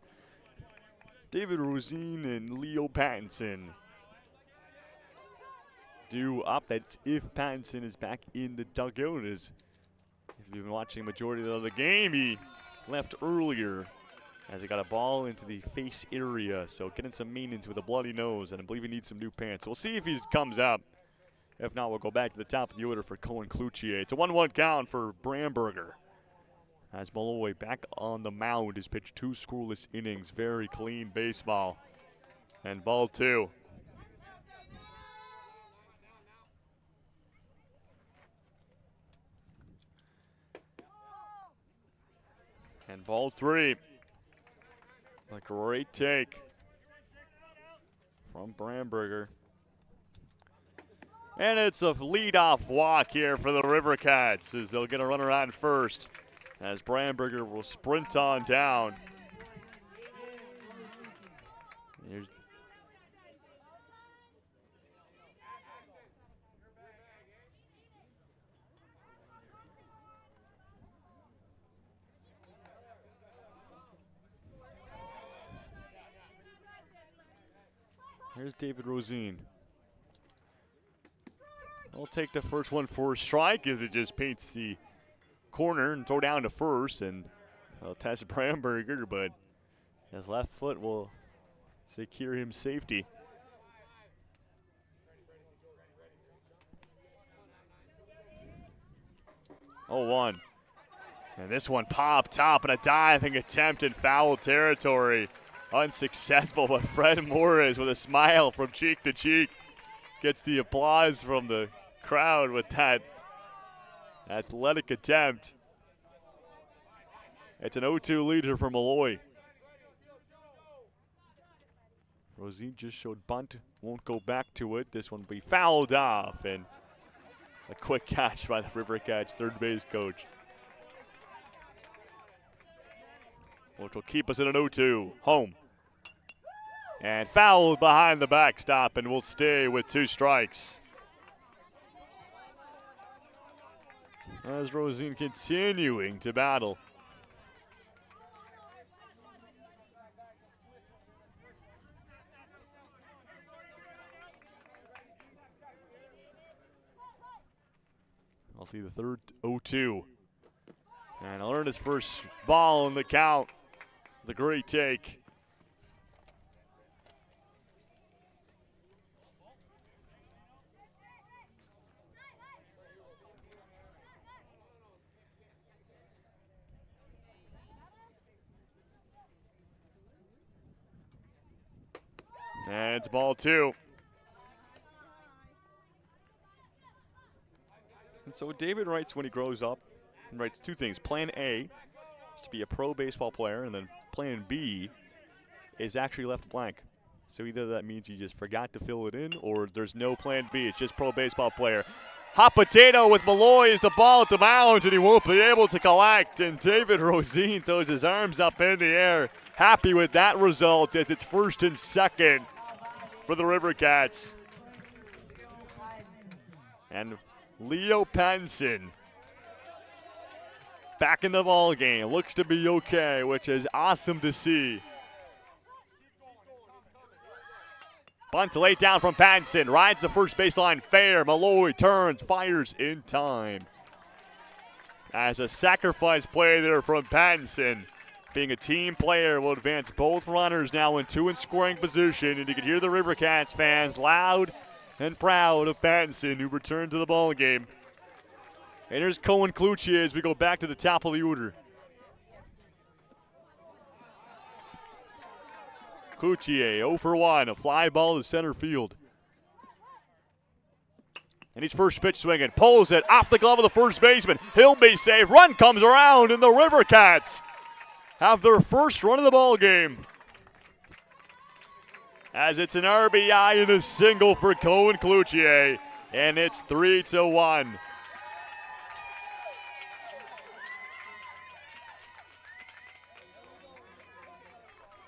David Rosine, and Leo Pattinson. Due up, that's if Pattinson is back in the dugout. As if you've been watching the majority of the game, he left earlier as he got a ball into the face area. So getting some maintenance with a bloody nose, and I believe he needs some new pants. We'll see if he comes up. If not, we'll go back to the top of the order for Cohen Cloutier. It's a 1-1 count for Bramberger. As Malloy back on the mound, has pitched 2 scoreless innings. Very clean baseball. And ball 2. And ball 3. A great take from Bramberger. And it's a leadoff walk here for the River Cats as they'll get a runner on first as Bramberger will sprint on down. Here's David Rosine. I'll take the first one for a strike as it just paints the corner and throw down to first, and I'll test Bramberger, but his left foot will secure him safety. Oh, 1. And this one popped up and a diving attempt in foul territory. Unsuccessful, but Fred Morris with a smile from cheek to cheek gets the applause from the crowd with that athletic attempt. It's an 0-2 leader for Malloy. Rosine just showed bunt, won't go back to it. This one will be fouled off, and a quick catch by the River Cats third base coach, which will keep us in an 0-2. Home. And fouled behind the backstop, and we'll stay with 2 strikes. As Rosine continuing to battle. I'll see the third 0-2. And I'll earn his first ball in the count. The great take. And it's ball 2. And so David writes when he grows up, he writes 2 things. Plan A is to be a pro baseball player, and then plan B is actually left blank. So either that means you just forgot to fill it in, or there's no plan B. It's just pro baseball player. Hot potato with Malloy is the ball at the mound, and he won't be able to collect. And David Rosine throws his arms up in the air, happy with that result as it's 1st and 2nd for the River Cats. And Leo Pattinson back in the ball game. Looks to be okay, which is awesome to see. Bunt laid down from Pattinson. Rides the first baseline fair. Malloy turns, fires in time. As a sacrifice play there from Pattinson. Being a team player will advance both runners now in 2 in scoring position. And you can hear the River Cats fans loud and proud of Pattinson, who returned to the ball game. And here's Cohen Cloutier as we go back to the top of the order. Cloutier 0 for 1, a fly ball to center field. And he's first pitch swinging, pulls it off the glove of the first baseman. He'll be safe. Run comes around, and the River Cats have their first run of the ball game. As it's an RBI and a single for Cohen Cloutier, and it's 3-1.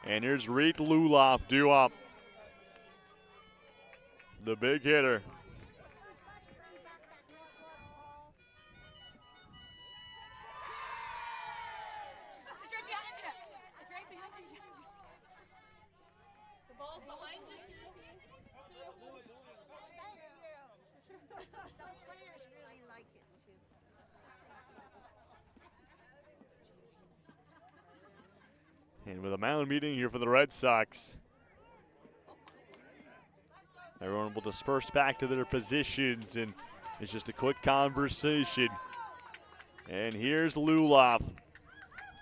And here's Reed Luloff due up. The big hitter. ball's behind you, Sue. The players really like it too. And with a mound meeting here for the Red Sox. Everyone will disperse back to their positions, and it's just a quick conversation. And here's Luloff,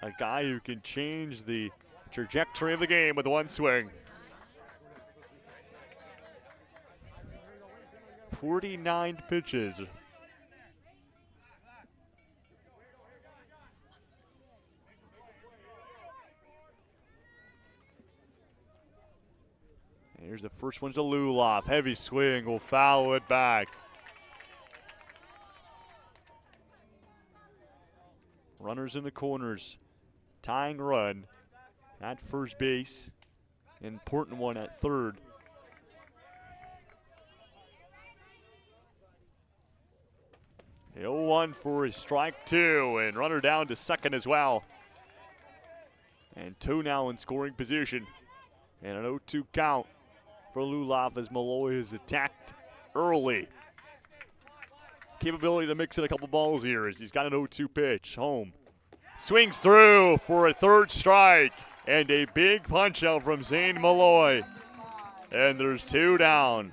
a guy who can change the trajectory of the game with one swing. 49 pitches. Here's the first one to Luloff. Heavy swing, will foul it back. Runners in the corners. Tying run at first base. Important one at third. The 0-1 for strike two, and runner down to second as well. And two now in scoring position. And an 0-2 count for Luloff as Malloy is attacked early. Capability to mix in a couple balls here as he's got an 0-2 pitch. Home. Swings through for a third strike. And a big punch out from Zane Malloy. And there's two down.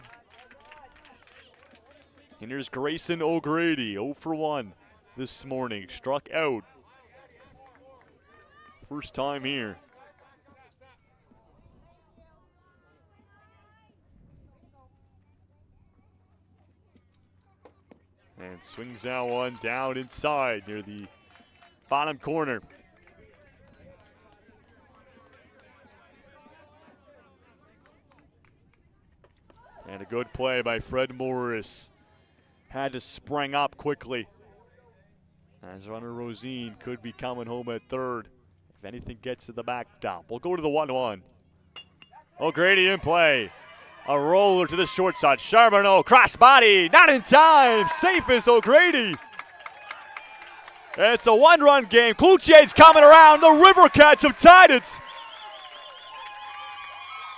And here's Grayson O'Grady, 0 for 1 this morning. Struck out. First time here. And swings that one down inside near the bottom corner. And a good play by Fred Morris. Had to spring up quickly. As runner Rosine could be coming home at third. If anything gets to the backstop. We'll go to the 1-1. O'Grady in play. A roller to the short side. Charbonneau, cross body, not in time. Safe is O'Grady. It's a one-run game. Cloutier's coming around. The River Cats have tied it.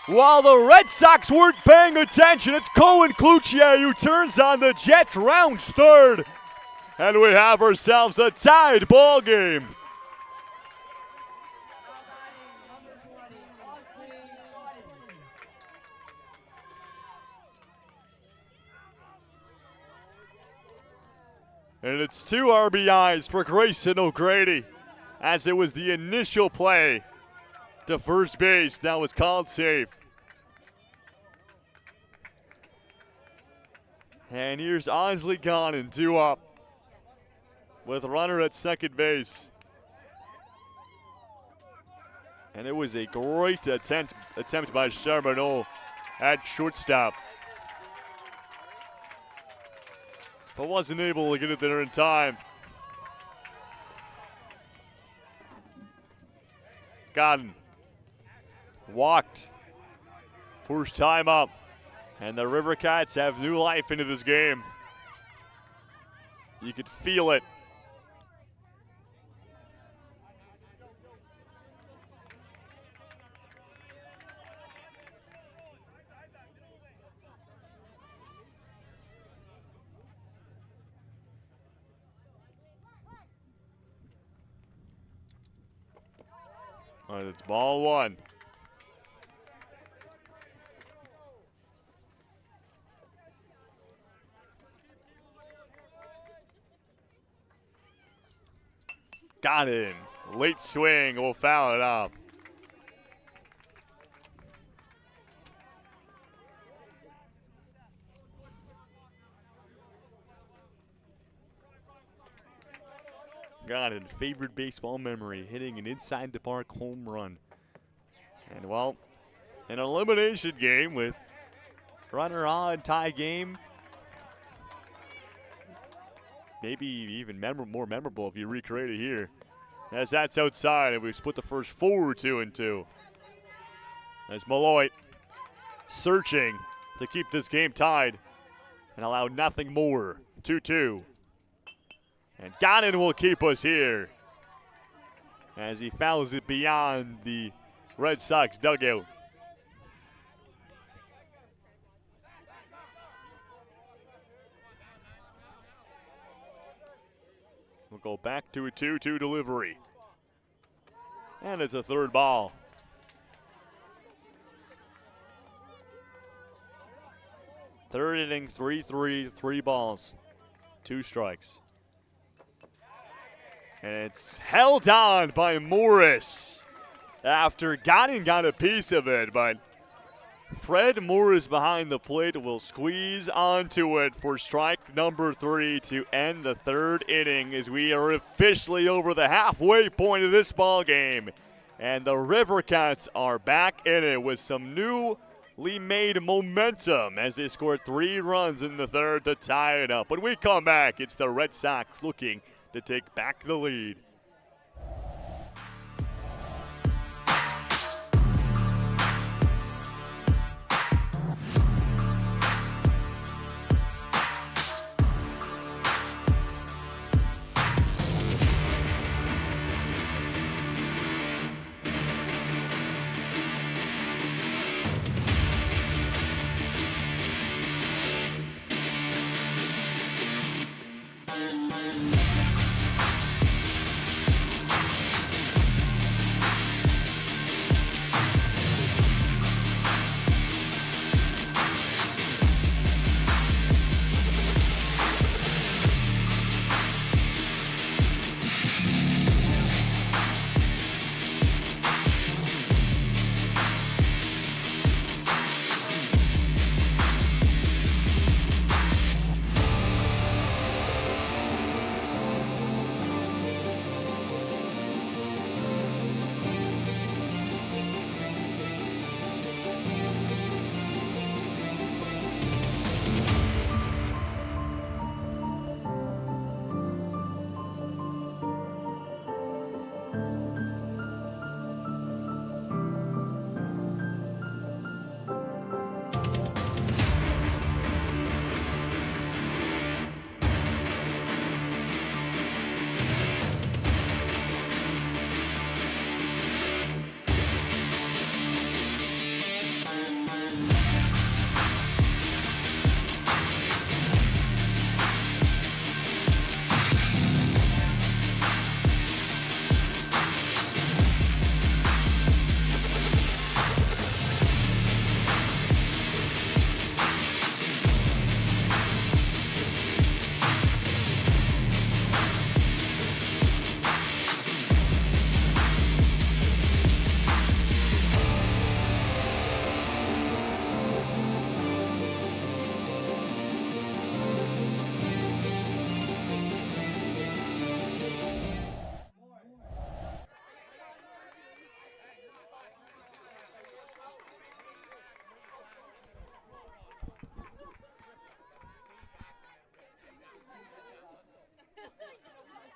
While the Red Sox weren't paying attention, it's Cohen Cloutier who turns on the Jets, rounds third. And we have ourselves a tied ball game. And it's 2 RBIs for Grayson O'Grady, as it was the initial play to first base that was called safe. And here's Osley Gannon, 2 up, with a runner at second base. And it was a great attempt by Charbonneau at shortstop, but wasn't able to get it there in time. Gannon walked. First time up. And the River Cats have new life into this game. You could feel it. All right, it's ball one. Got in. Late swing will foul it off. Got in. Favorite baseball memory, hitting an inside the park home run. And well, an elimination game with runner on, tie game. Maybe even more memorable if you recreate it here. As that's outside, and we split the first 4 2-2. As Malloy searching to keep this game tied and allow nothing more. 2-2. And Gannon will keep us here as he fouls it beyond the Red Sox dugout. We'll go back to a 2-2 delivery. And it's a third ball. Third inning, 3-3, 3 balls, 2 strikes. And it's held on by Morris after Gotting got a piece of it, but Fred Morris behind the plate will squeeze onto it for strike number 3 to end the third inning as we are officially over the halfway point of this ball game. And the Rivercats are back in it with some newly made momentum as they scored 3 runs in the third to tie it up. When we come back, it's the Red Sox looking to take back the lead.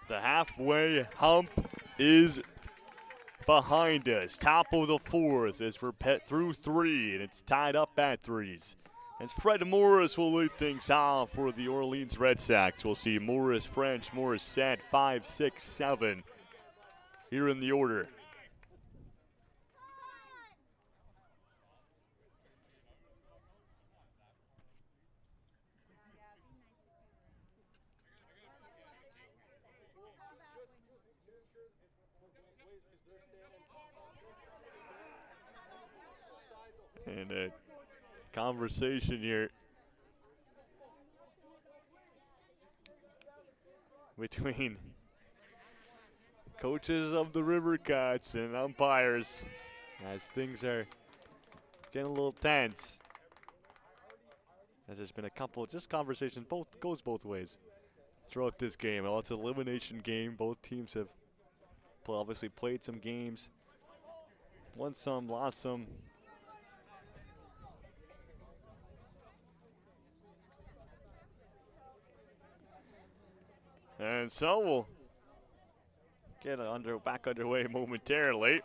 The halfway hump is behind us. Top of the fourth as we're through 3, and it's tied up at 3s. As Fred Morris will lead things off for the Orleans Red Sox. We'll see Morris, French, Morris, Sad, 5, 6, 7 here in the order. And a conversation here between coaches of the Rivercats and umpires as things are getting a little tense. As there's been a couple just conversations, goes both ways throughout this game. Well, it's an elimination game. Both teams have obviously played some games, won some, lost some. And so we'll get back underway momentarily.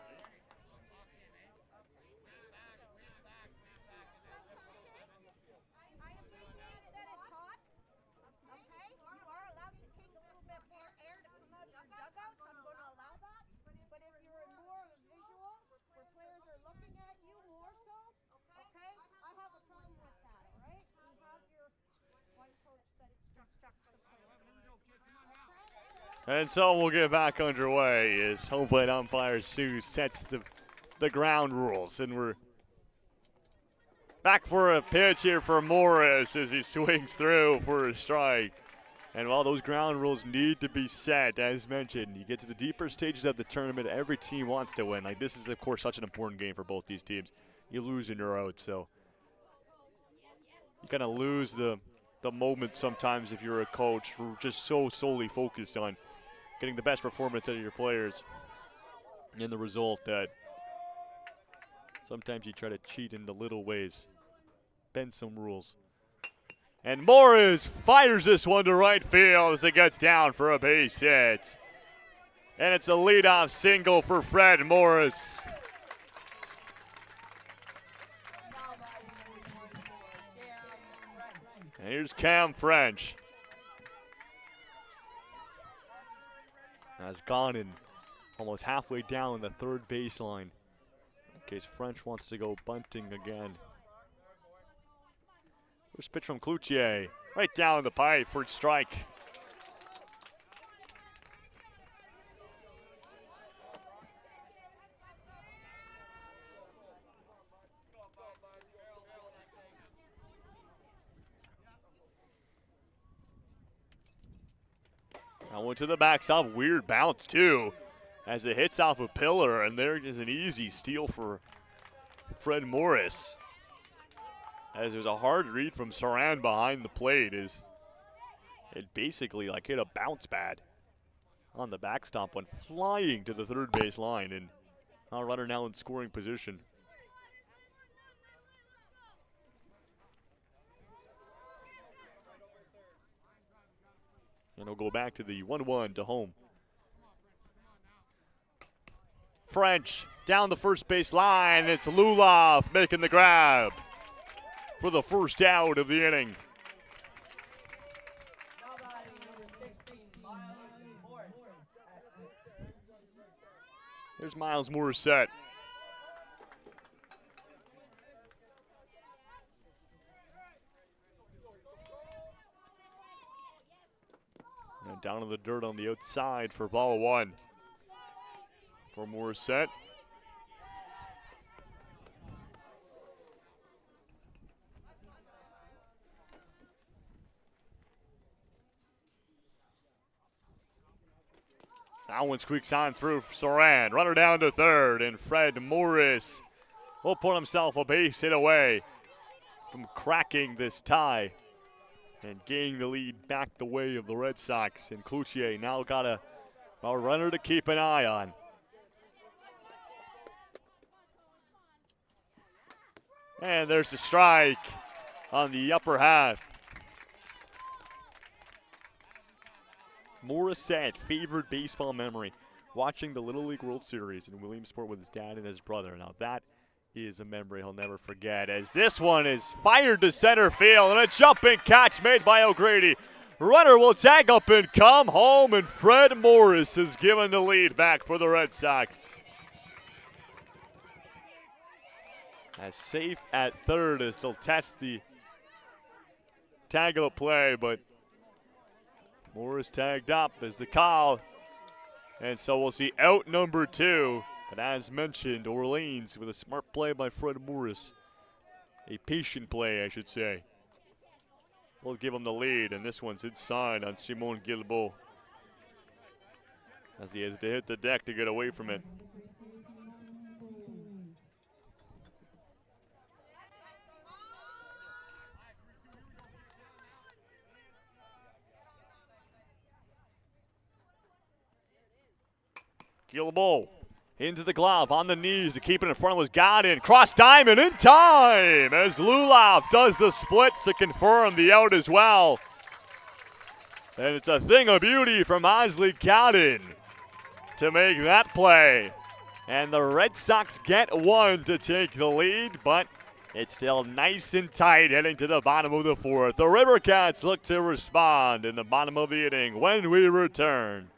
And so we'll get back underway as home plate umpire Sue sets the ground rules. And we're back for a pitch here for Morris as he swings through for a strike. And while those ground rules need to be set, as mentioned, you get to the deeper stages of the tournament, every team wants to win. Like, this is, of course, such an important game for both these teams. You lose and you're out, so you kind of lose the moment sometimes if you're a coach who just so solely focused on getting the best performance out of your players, and the result that sometimes you try to cheat in the little ways, bend some rules. And Morris fires this one to right field as it gets down for a base hit. And it's a leadoff single for Fred Morris. And here's Cam French. That's gone in almost halfway down the third baseline. In case French wants to go bunting again. First pitch from Cloutier, right down the pipe for a strike. I went to the backstop, weird bounce too, as it hits off a pillar, and there is an easy steal for Fred Morris. As there's a hard read from Saran behind the plate, as it basically like hit a bounce pad on the backstop, went flying to the third base line, and our runner now in scoring position. And we'll go back to the 1-1 to home. French down the first base line. It's Luloff making the grab for the first out of the inning. Here's Miles Morissette. And down in the dirt on the outside for ball one for Morissette. That one squeaks on through Saran. Runner down to third, and Fred Morris will put himself a base hit away from cracking this tie and gaining the lead back the way of the Red Sox. And Cloutier now got a runner to keep an eye on. And there's a strike on the upper half. Morissette, favored baseball memory, watching the Little League World Series in Williamsport with his dad and his brother. Now that is a memory he'll never forget, as this one is fired to center field, and a jumping catch made by O'Grady. Runner will tag up and come home, and Fred Morris has given the lead back for the Red Sox. As safe at third as they'll test the tag-out play, but Morris tagged up as the call. And so we'll see out number two. But as mentioned, Orleans with a smart play by Fred Morris. A patient play, I should say. We'll give him the lead, and this one's inside on Simon Guilbeault, as he has to hit the deck to get away from it. Guilbeault into the glove, on the knees to keep it in front, was got in. Cross diamond in time as Luloff does the splits to confirm the out as well. And it's a thing of beauty from Osley Cowden to make that play. And the Red Sox get one to take the lead, but it's still nice and tight heading to the bottom of the fourth. The River Cats look to respond in the bottom of the inning when we return.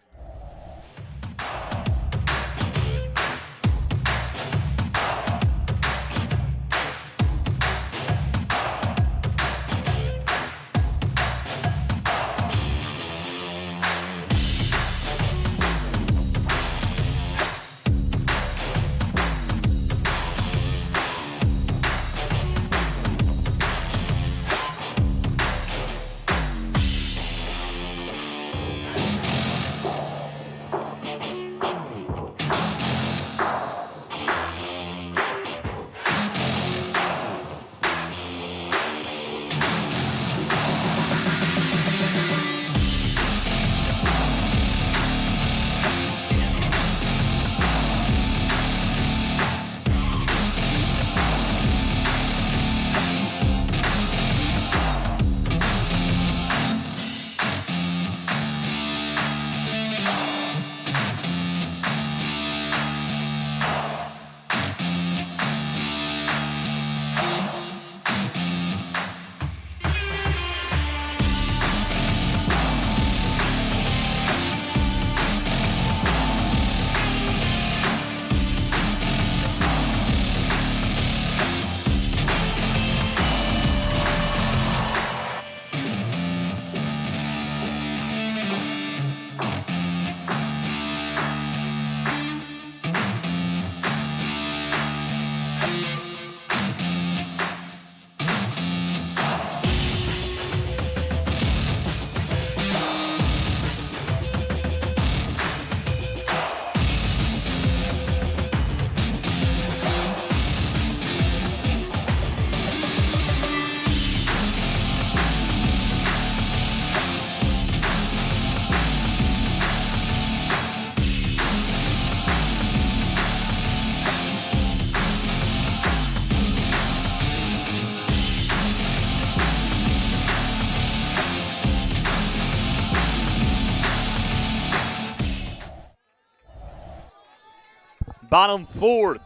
bottom fourth.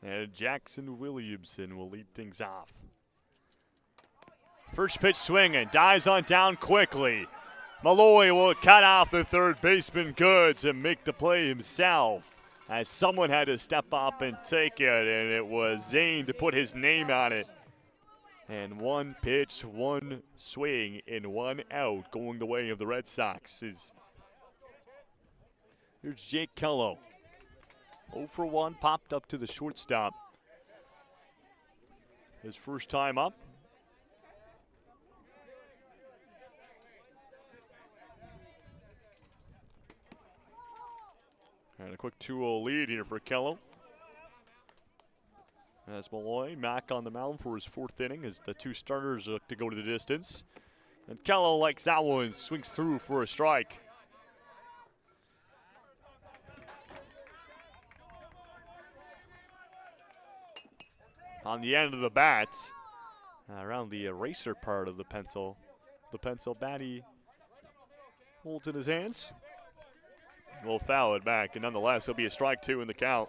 And Jackson Williamson will lead things off. First pitch swinging, dives on down quickly. Malloy will cut off the third baseman good to make the play himself, as someone had to step up and take it, and it was Zane to put his name on it. And one pitch, one swing, and one out going the way of the Red Sox. Here's Jake Kello. 0 for 1, popped up to the shortstop. His first time up. And a quick 2-0 lead here for Kello. As Malloy, Mack on the mound for his fourth inning as the two starters look to go to the distance. And Kello likes that one, swings through for a strike. On the end of the bat, around the eraser part of the pencil bat he holds in his hands. Will foul it back, and nonetheless, it'll be a strike two in the count.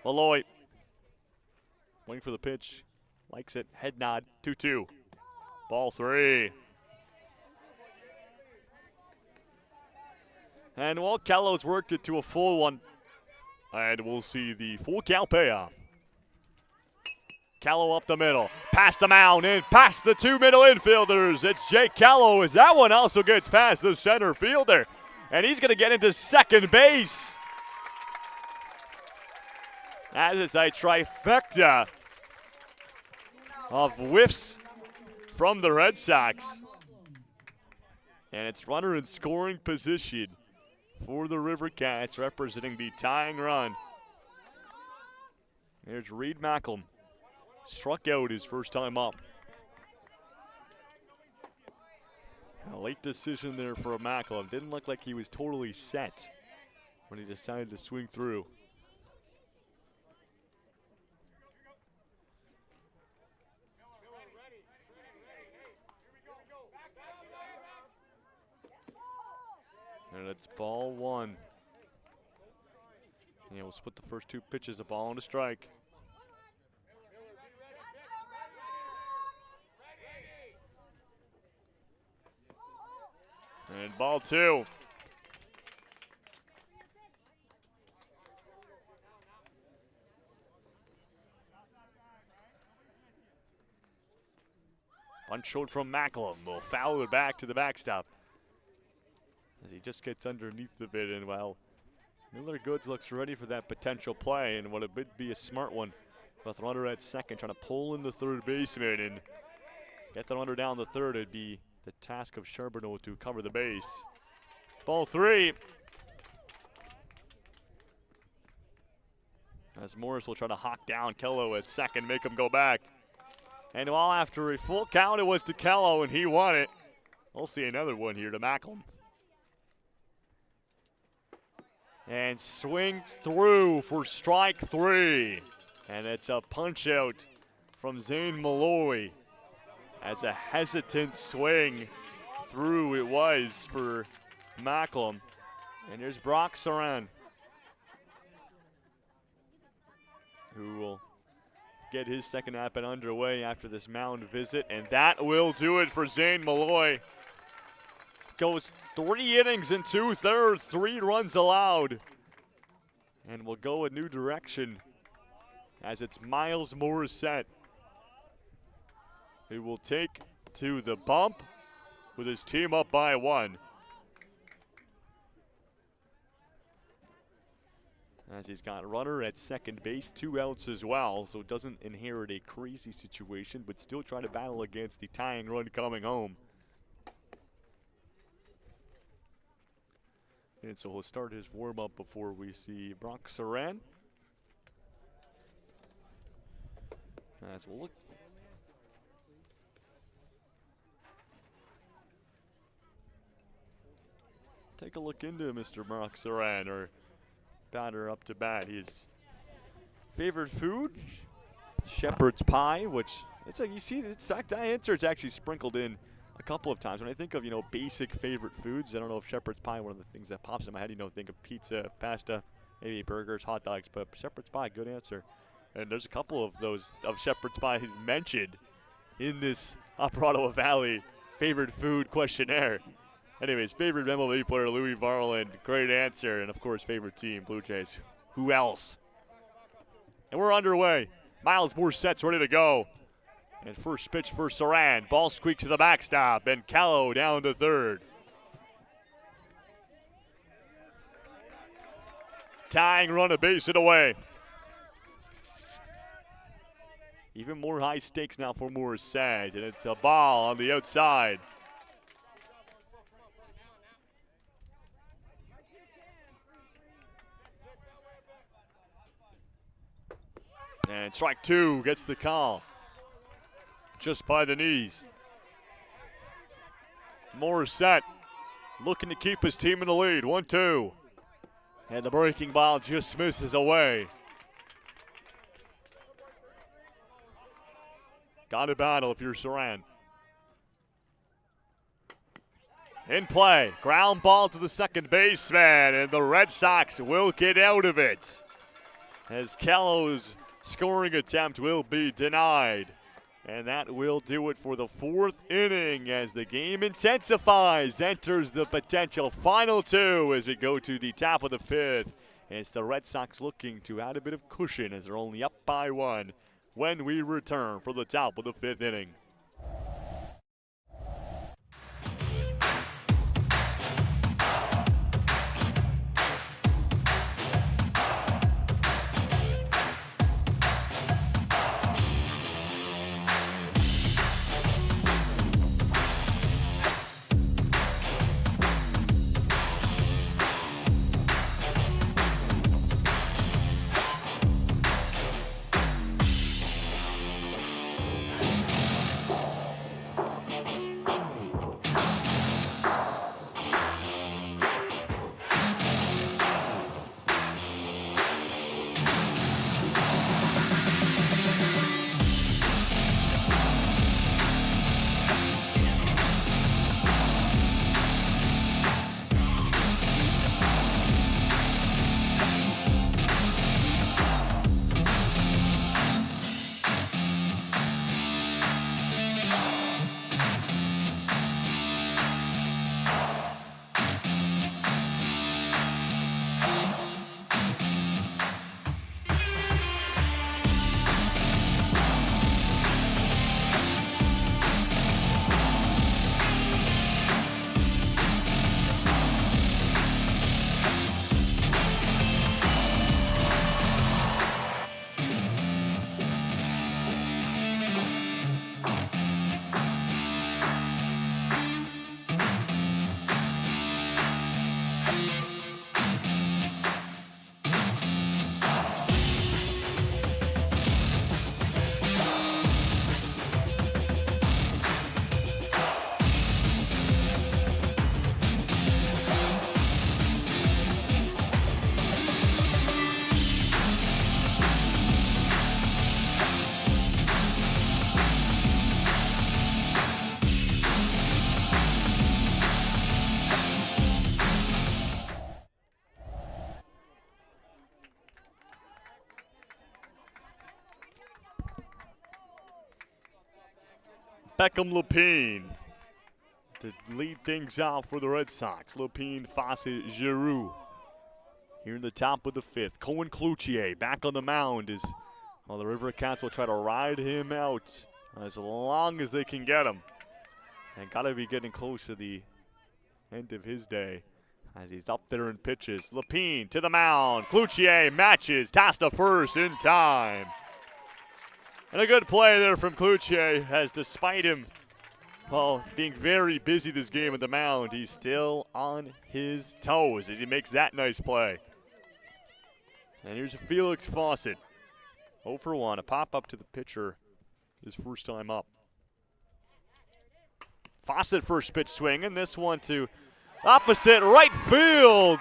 Malloy waiting for the pitch, likes it, head nod, 2-2. Ball 3. And well, Kello's worked it to a full one, and we'll see the full count payoff. Kello up the middle, past the mound, and past the two middle infielders. It's Jake Kello, as that one also gets past the center fielder. And he's going to get into second base. That is a trifecta of whiffs from the Red Sox. And it's runner in scoring position for the River Cats, representing the tying run. Here's Reed Macklem. Struck out his first time up. A late decision there for Macklem. Didn't look like he was totally set when he decided to swing through. And it's ball 1. Yeah, we'll split the first two pitches, a ball and a strike. And ball 2. Punch short from Macklem. Will foul it back to the backstop as he just gets underneath the bit. And well, Miller Goods looks ready for that potential play, and what it would be a smart one with runner at second, trying to pull in the third baseman and get the runner down the third. It'd be the task of Charbonneau to cover the base. Ball 3. As Morris will try to hawk down Kello at second, make him go back. And while after a full count, it was to Kello, and he won it. We'll see another one here to Macklem. And swings through for strike 3. And it's a punch out from Zane Malloy. As a hesitant swing through it was for Macklem. And here's Brock Saran, who will get his second at-bat underway after this mound visit. And that will do it for Zane Malloy. Goes 3 innings and 2/3, 3 runs allowed. And will go a new direction as it's Miles Morissette, who will take to the bump with his team up by 1. As he's got runner at second base, 2 outs as well, so doesn't inherit a crazy situation, but still try to battle against the tying run coming home. And so he'll start his warm-up before we see Brock Saran. As we'll look. Take a look into Mr. Brock Saran, or batter up to bat. His favorite food, shepherd's pie, which it's like you see that insert's actually sprinkled in a couple of times. When I think of, basic favorite foods, I don't know if shepherd's pie, one of the things that pops in my head, think of pizza, pasta, maybe burgers, hot dogs, but shepherd's pie, good answer. And there's a couple of those of shepherd's pie mentioned in this Upper Ottawa Valley favorite food questionnaire. Anyways, favorite MLB player, Louis Varland, great answer. And of course, favorite team, Blue Jays. Who else? And we're underway. Miles Morset's ready to go. And first pitch for Saran. Ball squeaks to the backstop, and Callow down to third. Tying run, a base hit away. Even more high stakes now for Morset, and it's a ball on the outside. And strike two gets the call. Just by the knees. Morset looking to keep his team in the lead. 1-2. And the breaking ball just misses away. Got to battle if you're Saran. In play. Ground ball to the second baseman, and the Red Sox will get out of it, as Callow's scoring attempt will be denied. And that will do it for the fourth inning as the game intensifies, enters the potential final two as we go to the top of the fifth. And it's the Red Sox looking to add a bit of cushion as they're only up by one when we return for the top of the fifth inning. Beckham Lepine to lead things out for the Red Sox. Lepine, Fawcett, Giroux. Here in the top of the fifth. Cohen Cloutier back on the mound as the River Cats will try to ride him out as long as they can get him. And got to be getting close to the end of his day as he's up there in pitches. Lepine to the mound. Cloutier matches. Toss to first in time. And a good play there from Cloutier, as despite him, being very busy this game at the mound, he's still on his toes as he makes that nice play. And here's Felix Fawcett. 0 for 1, a pop-up to the pitcher his first time up. Fawcett first pitch swing, and this one to opposite right field.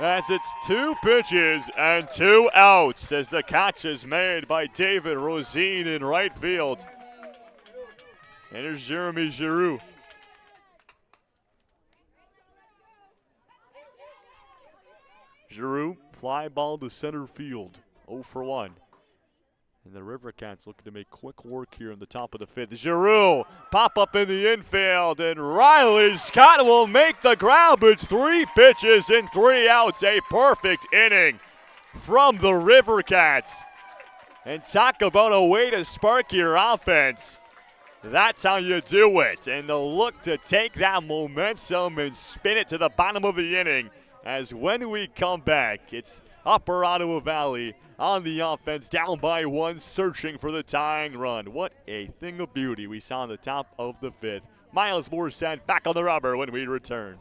As it's 2 pitches and 2 outs as the catch is made by David Rosine in right field. And here's Jeremy Giroux. Giroux, fly ball to center field. 0 for 1. And the River Cats looking to make quick work here in the top of the 5th. Giroux, pop up in the infield, and Riley Scott will make the grab. It's 3 pitches and 3 outs. A perfect inning from the River Cats. And talk about a way to spark your offense. That's how you do it. And the look to take that momentum and spin it to the bottom of the inning. As when we come back, it's Upper Ottawa Valley on the offense, down by 1, searching for the tying run. What a thing of beauty we saw on the top of the 5th. Miles Morissette back on the rubber when we return.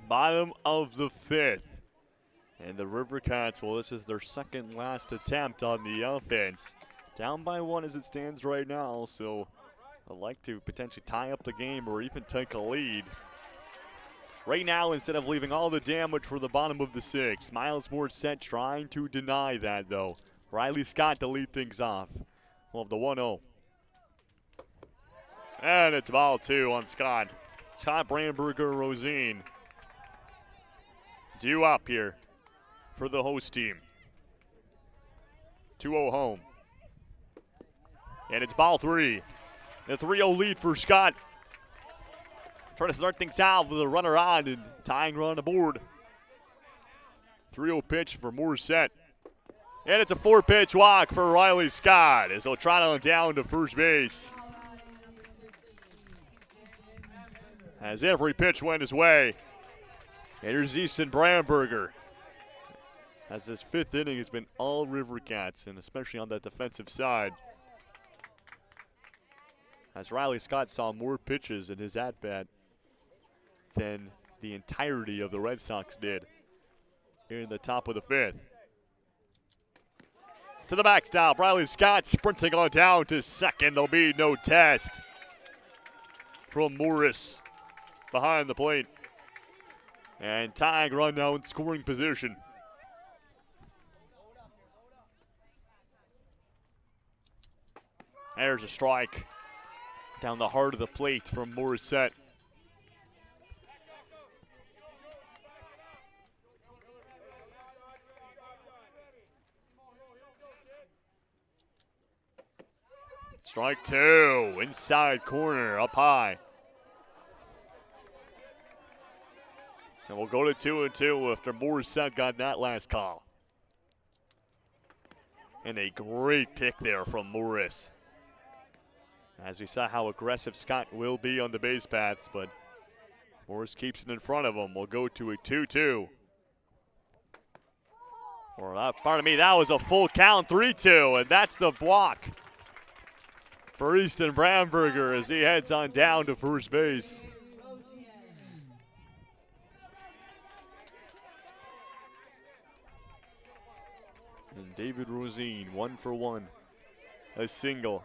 Bottom of the 5th. And the River Cats, well, this is their second last attempt on the offense. Down by 1 as it stands right now, so I'd like to potentially tie up the game or even take a lead. Right now, instead of leaving all the damage for the bottom of the 6th, Miles Morissette trying to deny that, though. Riley Scott to lead things off. We'll have the 1-0. And it's ball 2 on Scott. Scott Brandberger Rosine. Due up here for the host team. 2-0 home. And it's ball 3. The 3-0 lead for Scott. Trying to start things out with a runner on and tying run on the board. 3-0 pitch for Morissette. And it's a 4-pitch walk for Riley Scott as he'll trot on down to first base. As every pitch went his way. And here's Easton Brandberger. As this 5th inning has been all River Cats, and especially on that defensive side. As Riley Scott saw more pitches in his at-bat than the entirety of the Red Sox did in the top of the 5th. To the backstop, Riley Scott sprinting on down to second. There'll be no test from Morris behind the plate. And tying run now in scoring position. There's a strike down the heart of the plate from Morissette. Strike 2, inside corner, up high. And we'll go to 2-2 after Morissette got that last call. And a great pick there from Morris. As we saw how aggressive Scott will be on the base paths, but Morris keeps it in front of him. We'll go to a 2-2. Or pardon me, that was a full count, 3-2, and that's the block for Easton Brandberger as he heads on down to first base. And David Rosine, 1 for 1. A single.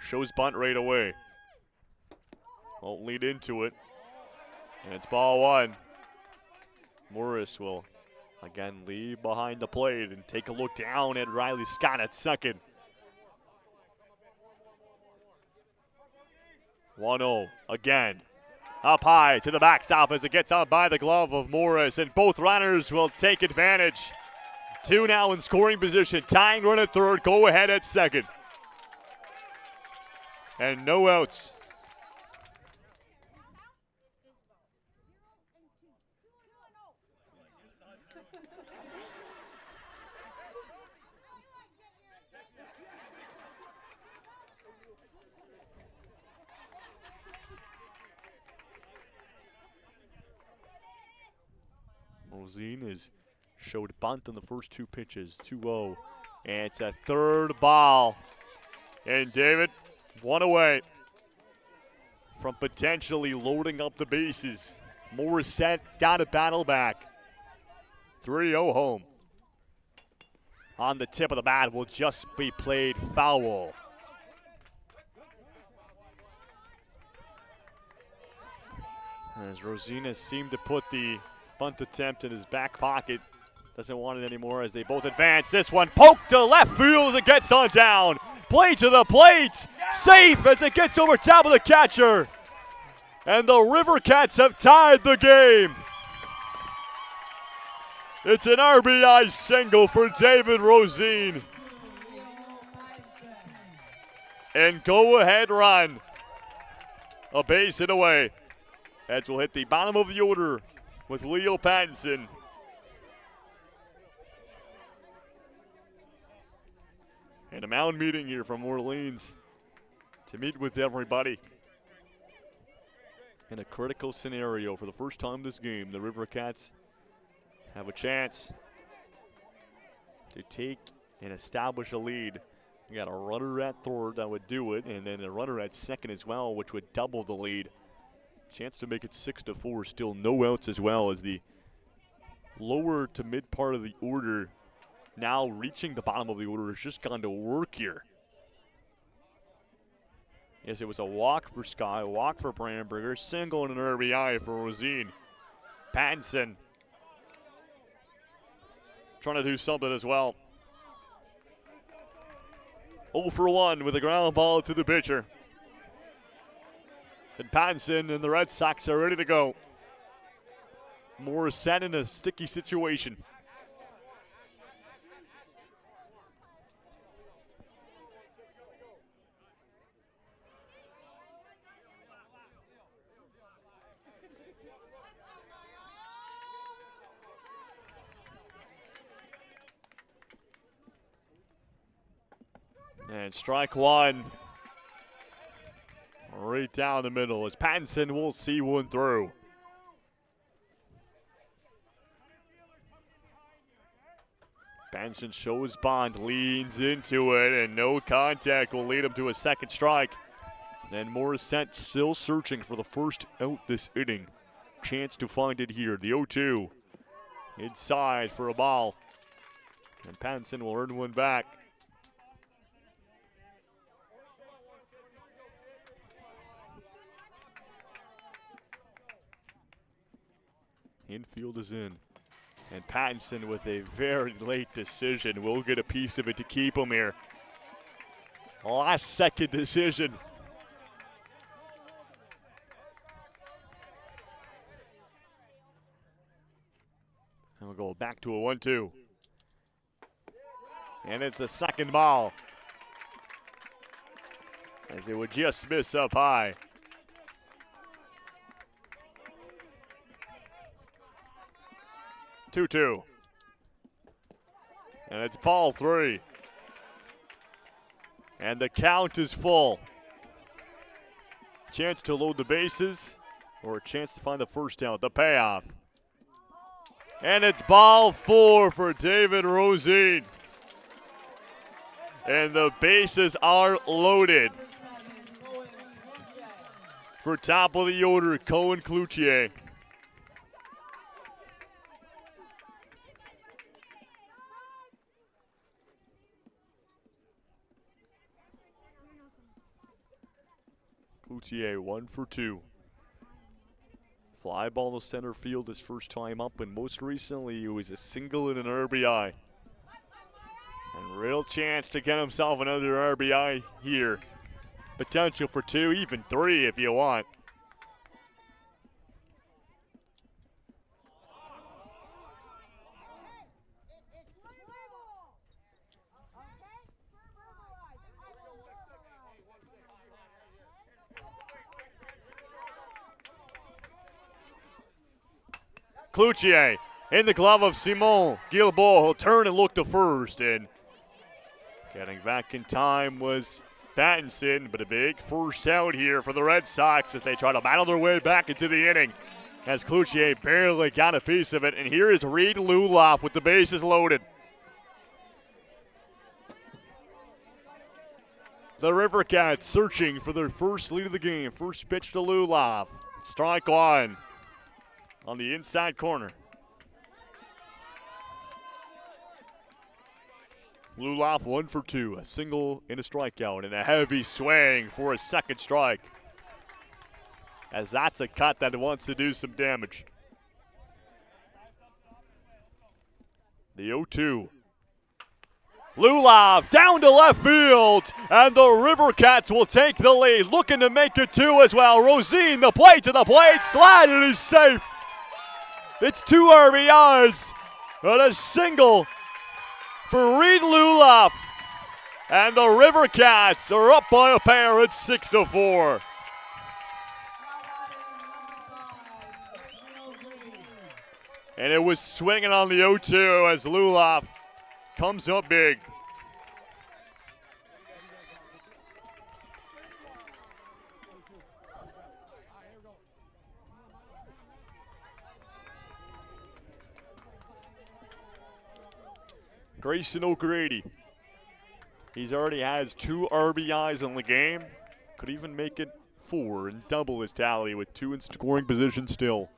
Shows bunt right away. Won't lead into it. And it's ball 1. Morris will again leave behind the plate and take a look down at Riley Scott at second. 1-0 again. Up high to the backstop as it gets on by the glove of Morris, and both runners will take advantage. 2 now in scoring position, tying run at third, go ahead at second. And no outs. Rosine has showed bunt on the first 2 pitches, 2-0. And it's a third ball. And David, 1 away from potentially loading up the bases. Morissette got a battle back. 3-0 home. On the tip of the bat will just be played foul. As Rosina seemed to put the bunt attempt in his back pocket. Doesn't want it anymore as they both advance. This one poked to left field. It gets on down. Play to the plate. Safe as it gets over top of the catcher. And the River Cats have tied the game. It's an RBI single for David Rosine. And go ahead run. A base hit away. Heads will hit the bottom of the order with Leo Pattinson. And a mound meeting here from Orleans to meet with everybody. In a critical scenario for the first time this game, the River Cats have a chance to take and establish a lead. You got a runner at third that would do it, and then a runner at second as well, which would double the lead. Chance to make it 6-4, still no outs as well as the lower to mid part of the order now reaching the bottom of the order has just gone to work here. Yes, it was a walk for Sky, a walk for Brandenburger, single and an RBI for Rosine. Pattinson trying to do something as well. 0 for 1 with a ground ball to the pitcher. And Pattinson and the Red Sox are ready to go. Morissette in a sticky situation. And strike one. Right down the middle as Pattinson will see one through. Pattinson shows Bond, leans into it, and no contact will lead him to a second strike. And Morissette still searching for the first out this inning. Chance to find it here. The 0-2. Inside for a ball. And Pattinson will earn one back. Infield is in. And Pattinson with a very late decision will get a piece of it to keep him here. Last second decision. And we'll go back to a 1-2. And it's a second ball. As it would just miss up high. Two. And it's ball 3. And the count is full. Chance to load the bases or a chance to find the first out, the payoff. And it's ball 4 for David Rosine. And the bases are loaded. For top of the order, Cohen Cloutier. Cloutier 1 for 2. Fly ball to center field his first time up, and most recently it was a single and an RBI. And real chance to get himself another RBI here. Potential for 2, even 3 if you want. Cloutier in the glove of Simon Guilbeault. He'll turn and look to first. And getting back in time was Pattinson, but a big first out here for the Red Sox as they try to battle their way back into the inning. As Cloutier barely got a piece of it. And here is Reed Luloff with the bases loaded. The River Cats searching for their first lead of the game. First pitch to Luloff. Strike one on the inside corner. Luloff 1 for 2, a single and a strikeout, and a heavy swing for a second strike. As that's a cut that wants to do some damage. The 0-2. Luloff down to left field, and the River Cats will take the lead, looking to make it 2 as well. Rosine, the plate to the plate, slide, and he's safe. It's 2 RBIs and a single for Reed Luloff. And the River Cats are up by a pair at 6-4. And it was swinging on the 0-2 as Luloff comes up big. Grayson O'Grady. He's already has 2 RBIs in the game. Could even make it 4 and double his tally with 2 in scoring position still.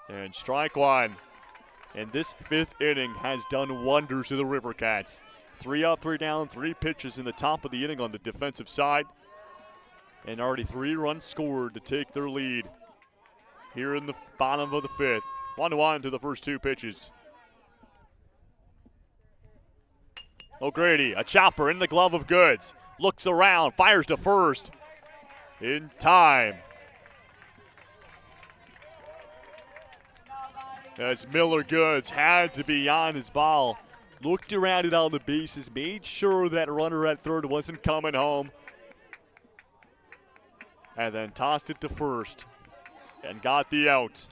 And strike one. And this 5th inning has done wonders to the River Cats. 3 up, 3 down, 3 pitches in the top of the inning on the defensive side. And already 3 runs scored to take their lead here in the bottom of the 5th. 1-1 to the first 2 pitches. O'Grady, a chopper in the glove of Goods. Looks around, fires to first. In time. As Miller Goods had to be on his ball. Looked around at all the bases, made sure that runner at third wasn't coming home. And then tossed it to first. And got the out.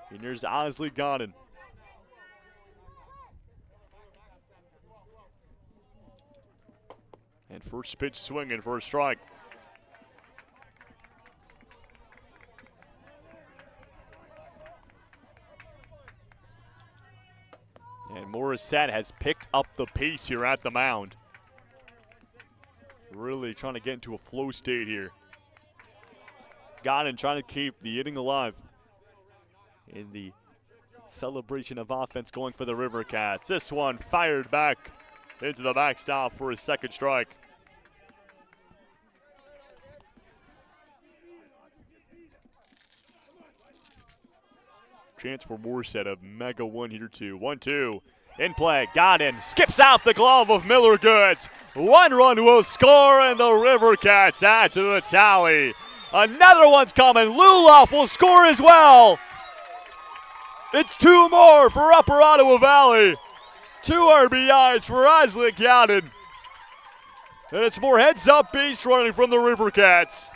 And here's Osley Godin. And first pitch swinging for a strike. And Morissette has picked up the pace here at the mound. Really trying to get into a flow state here. Godin trying to keep the inning alive. In the celebration of offense going for the River Cats. This one fired back into the backstop for his second strike. Chance for Morissette, a mega one here too. 1-2 in play. Godin skips out the glove of Miller Goods. 1 run will score, and the River Cats add to the tally. Another one's coming. Luloff will score as well. It's 2 more for Upper Ottawa Valley. 2 RBIs for Osley Godin. And it's more heads-up base running from the River Cats.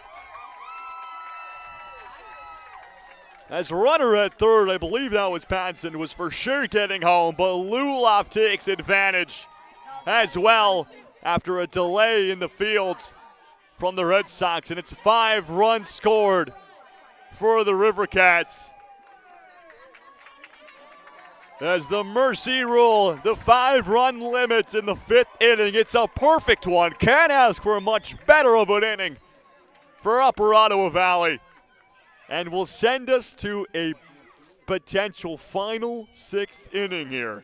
As runner at third, I believe that was Pattinson, was for sure getting home, but Luloff takes advantage as well after a delay in the field from the Red Sox, and it's 5 runs scored for the River Cats. As the mercy rule, the 5-run limit in the 5th inning, it's a perfect one. Can't ask for much better of an inning for Upper Ottawa Valley. And will send us to a potential final 6th inning here.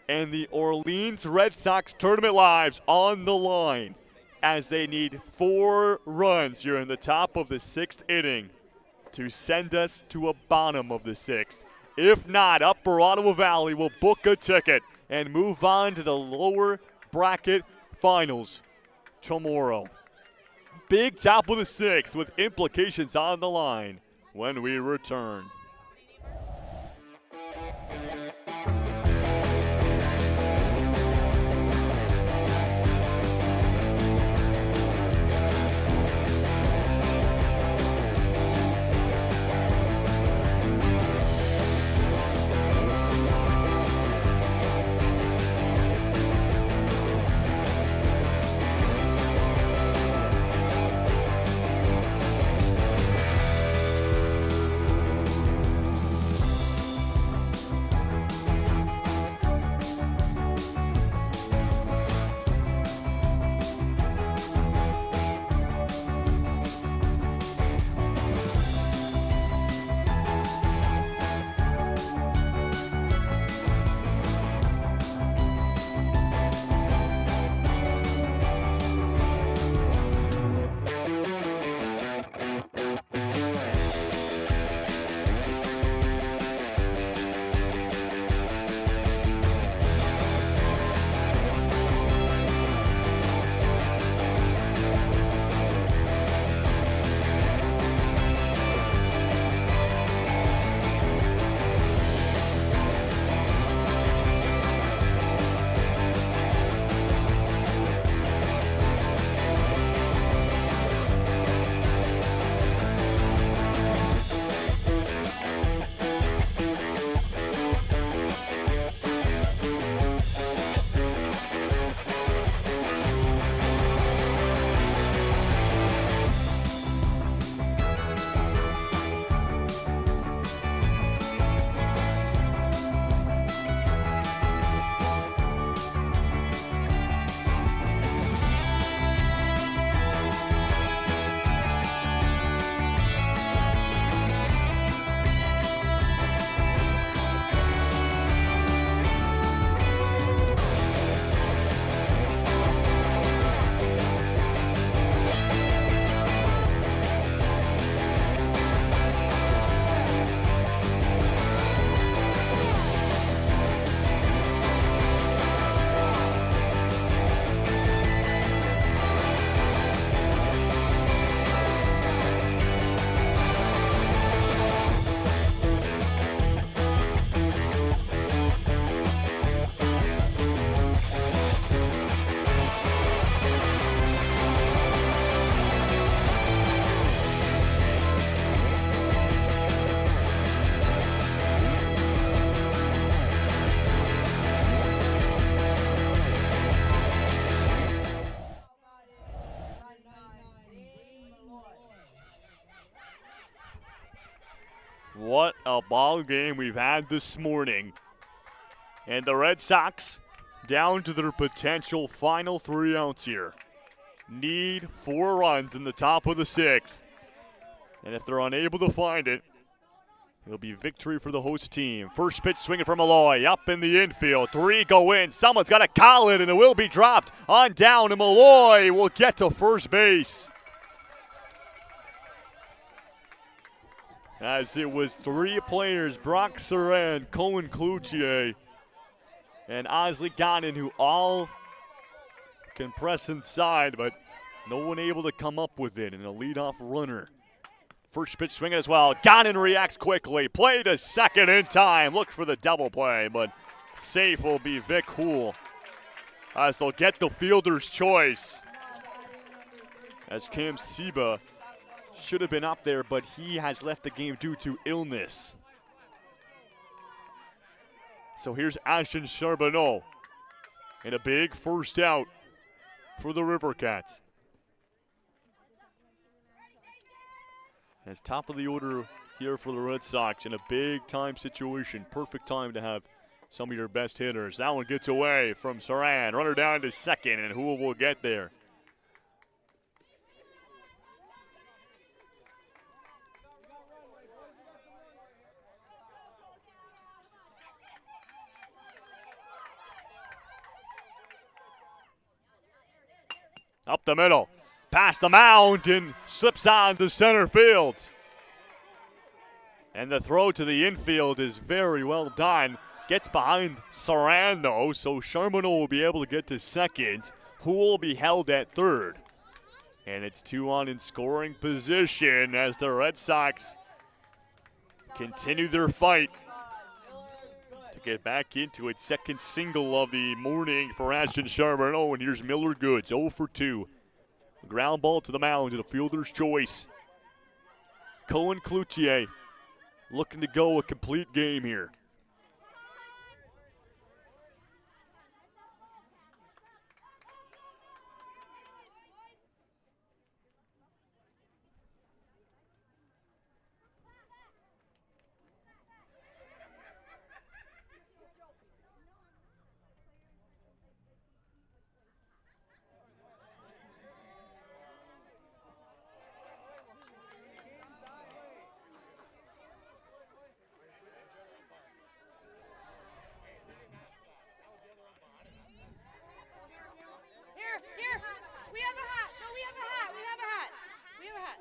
And the Orleans Red Sox tournament lives on the line as they need 4 runs here in the top of the 6th inning to send us to a bottom of the 6th. If not, Upper Ottawa Valley will book a ticket and move on to the lower bracket finals tomorrow. Big top of the 6th with implications on the line when we return. What a ball game we've had this morning. And the Red Sox down to their potential final 3 outs here. Need 4 runs in the top of the 6th. And if they're unable to find it, it'll be victory for the host team. First pitch swinging from Malloy, up in the infield. 3 go in. Someone's got to call it, and it will be dropped on down, and Malloy will get to first base. As it was 3 players, Brock Saran, Cohen Cloutier, and Osley Gannon, who all can press inside, but no one able to come up with it, and a leadoff runner. First pitch swinging as well. Gannon reacts quickly. Play to second in time. Look for the double play, but safe will be Vic Houle, as they'll get the fielder's choice. As Cam Seba should have been up there, but he has left the game due to illness. So here's Ashton Charbonneau, and a big first out for the River Cats. As top of the order here for the Red Sox in a big-time situation. Perfect time to have some of your best hitters. That one gets away from Saran. Runner down to second, and Houle will get there. Up the middle, past the mound, and slips on to center field. And the throw to the infield is very well done. gets behind Saran, though, so Charbonneau will be able to get to second, who will be held at third. And it's 2 on in scoring position as the Red Sox continue their fight to get back into its second single of the morning for Ashton Charbonneau. And here's Miller Goods, 0 for 2. Ground ball to the mound to the fielder's choice. Cohen Cloutier looking to go a complete game here. Here. We have a hat. No, we have a hat. We have a hat. We have a hat.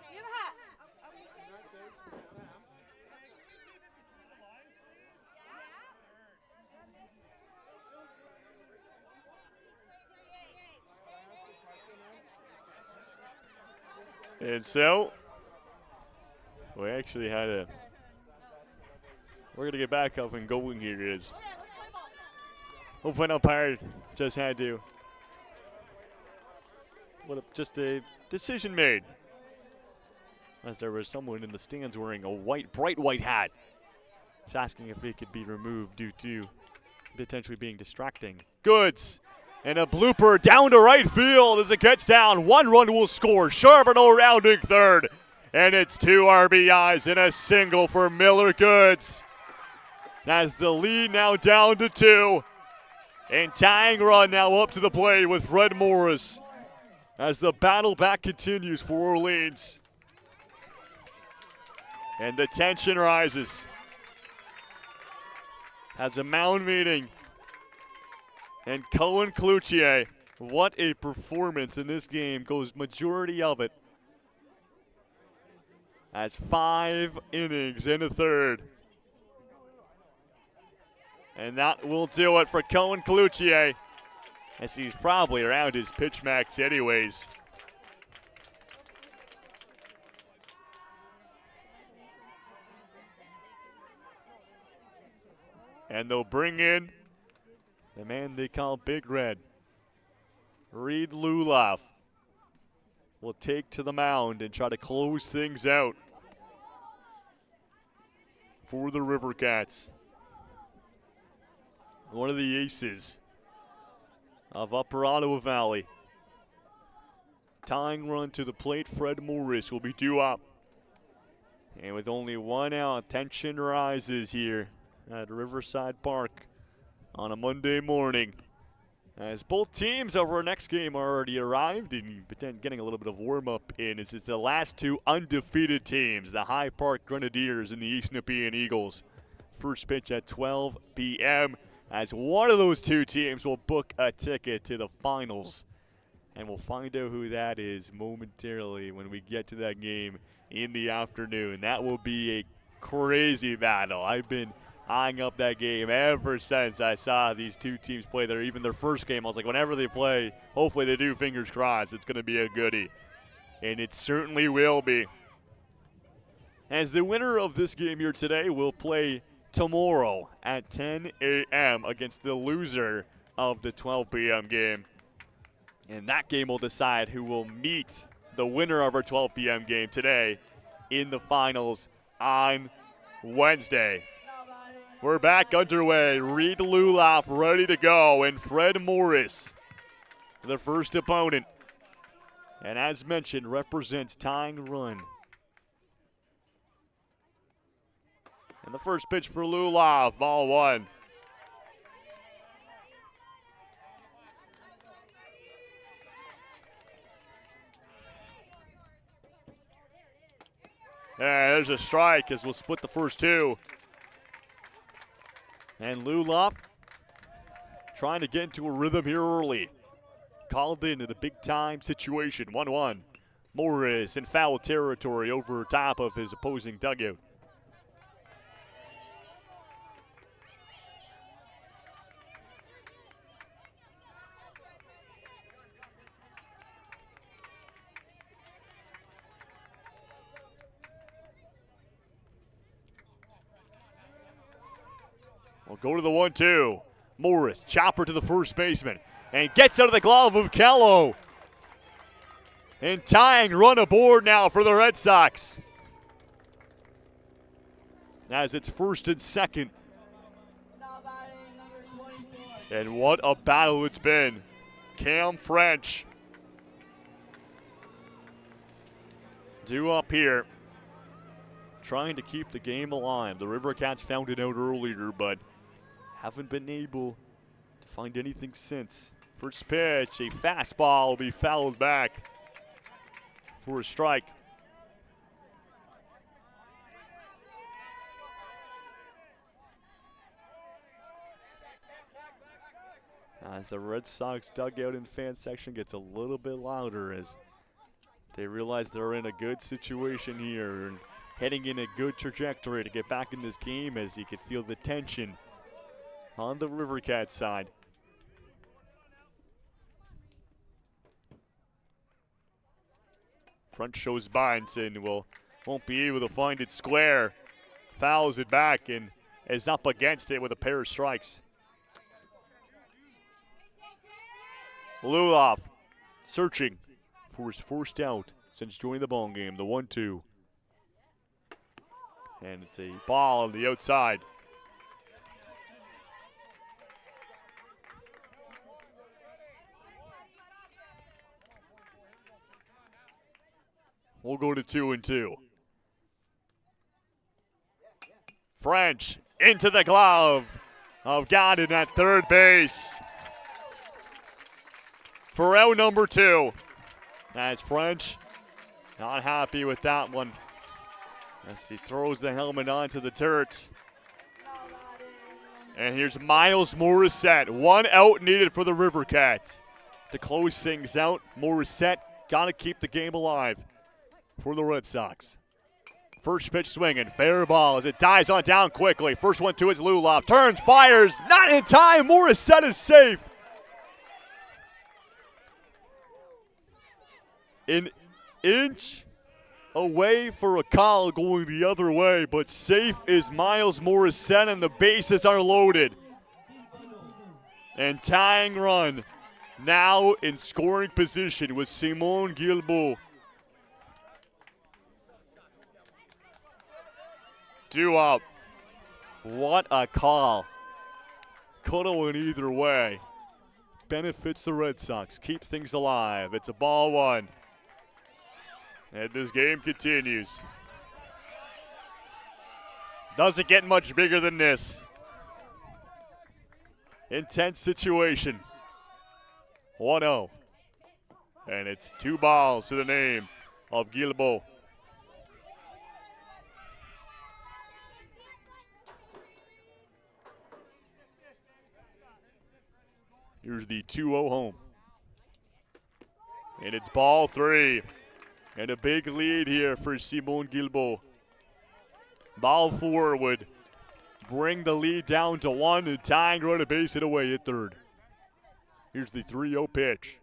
We have a hat. And so, we actually had a, we're going to get back up and going here. It is. Open umpire just had to, just a decision made. As there was someone in the stands wearing a bright white hat. Just asking if it could be removed due to potentially being distracting. Goods. And a blooper down to right field as it gets down. 1 run will score. Charbonneau rounding third. And it's 2 RBIs and a single for Miller Goods. As the lead now down to 2. And tying run now up to the plate with Fred Morris. As the battle back continues for Orleans. And the tension rises. Has a mound meeting. And Cohen Cloutier, what a performance in this game, goes majority of it. As 5 innings in a third. And that will do it for Cohen Cloutier, as he's probably around his pitch max anyways. And they'll bring in the man they call Big Red. Reed Luloff will take to the mound and try to close things out for the River Cats. One of the aces of Upper Ottawa Valley. Tying run to the plate, Fred Morris will be due up. And with only 1 out, tension rises here at Riverside Park on a Monday morning. As both teams over our next game already arrived and getting a little bit of warm-up in. It's the last 2 undefeated teams, the High Park Grenadiers and the East Nepean Eagles. First pitch at 12 p.m. as one of those 2 teams will book a ticket to the finals. And we'll find out who that is momentarily when we get to that game in the afternoon. That will be a crazy battle. I've been eyeing up that game ever since I saw these 2 teams play there. Even their first game, I was like, whenever they play, hopefully they do, fingers crossed, it's going to be a goodie. And it certainly will be. As the winner of this game here today will play tomorrow at 10 a.m. against the loser of the 12 p.m. game. And that game will decide who will meet the winner of our 12 p.m. game today in the finals on Wednesday. We're back underway. Reed Luloff ready to go, and Fred Morris, the first opponent. And as mentioned, represents tying run. And the first pitch for Luloff, ball 1. There's a strike as we'll split the first 2. And Luloff trying to get into a rhythm here early. Called in a big-time situation, 1-1. Morris in foul territory over top of his opposing dugout. We'll go to the 1-2. Morris, chopper to the first baseman, and gets out of the glove of Kello. And tying run aboard now for the Red Sox. As it's first and second. And what a battle it's been. Cam French. Due up here. Trying to keep the game alive. The River Cats found it out earlier, but haven't been able to find anything since. First pitch, a fastball will be fouled back for a strike. As the Red Sox dugout and fan section gets a little bit louder as they realize they're in a good situation here and heading in a good trajectory to get back in this game, as you could feel the tension on the River Cats side. Front shows binds and won't be able to find it square. Fouls it back and is up against it with a pair of strikes. Luloff searching for his first out since joining the ball game. The 1-2. And it's a ball on the outside. We'll go to 2-2. French into the glove of Godin at third base. For out number 2. That's French. Not happy with that one, as he throws the helmet onto the dirt. And here's Miles Morissette. 1 out needed for the River Cats to close things out. Morissette got to keep the game alive for the Red Sox. First pitch swinging, fair ball as it dies on down quickly. First 1-2 is Luloff. Turns, fires, not in time. Morissette is safe. An inch away for a call going the other way, but safe is Miles Morissette, and the bases are loaded. And tying run now in scoring position with Simon Guilbeault. 2 up. What a call. Could have went either way. Benefits the Red Sox. Keep things alive. It's a ball 1. And this game continues. Doesn't get much bigger than this. Intense situation. 1-0. And it's 2 balls to the name of Guilbeault. Here's the 2-0 home. And it's ball 3. And a big lead here for Simon Guilbeault. Ball 4 would bring the lead down to 1 and tying run a base hit away at third. Here's the 3-0 pitch.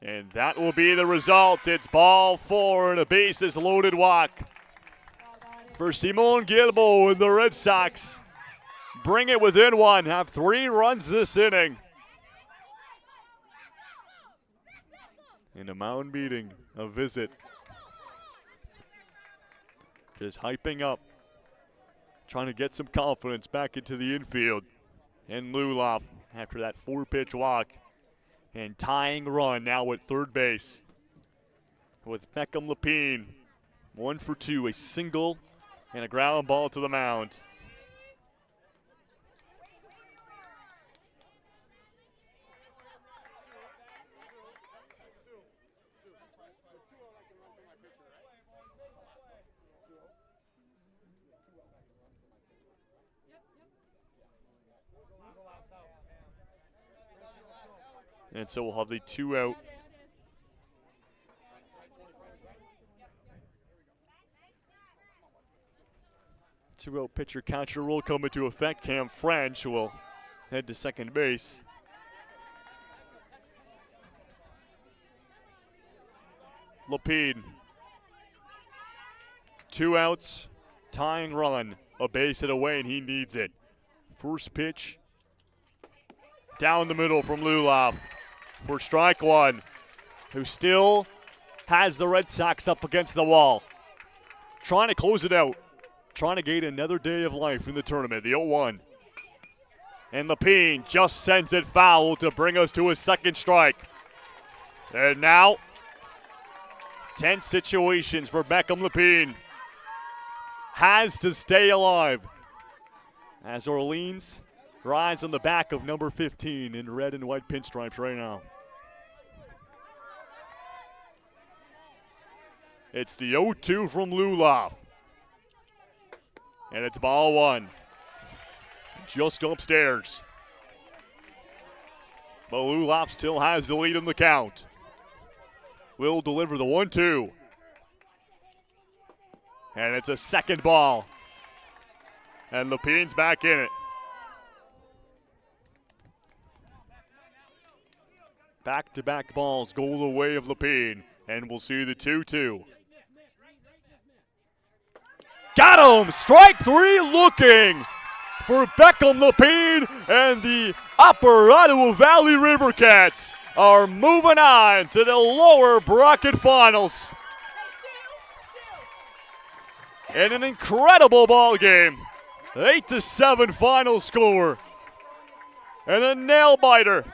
And that will be the result. It's ball 4 and a bases loaded walk for Simon Guilbeault, and the Red Sox bring it within 1, have 3 runs this inning. And a mound meeting, a visit. Just hyping up, trying to get some confidence back into the infield. And Luloff, after that 4-pitch walk, and tying run now at third base with Beckham Lapine. 1 for 2, a single and a ground ball to the mound. And so we'll have the 2 out. Two-out pitcher catcher rule come into effect. Cam French will head to second base. Lapine. 2 outs, tying run, a base hit away, and he needs it. First pitch down the middle from Lulav for strike one, who still has the Red Sox up against the wall. Trying to close it out, trying to gain another day of life in the tournament, the 0-1. And Lepine just sends it foul to bring us to a second strike. And now, tense situations for Beckham Lepine. Has to stay alive as Orleans rides on the back of number 15 in red and white pinstripes right now. It's the 0-2 from Lulav. And it's ball one. Just upstairs. But Lulav still has the lead in the count. Will deliver the 1-2. And it's a second ball. And Lepine's back in it. Back-to-back balls go the way of Lepine. And we'll see the 2-2. Got him! Strike three looking for Beckham Lepine, and the Upper Ottawa Valley Rivercats are moving on to the lower bracket finals. In an incredible ball game, 8-7 final score, and a nail biter.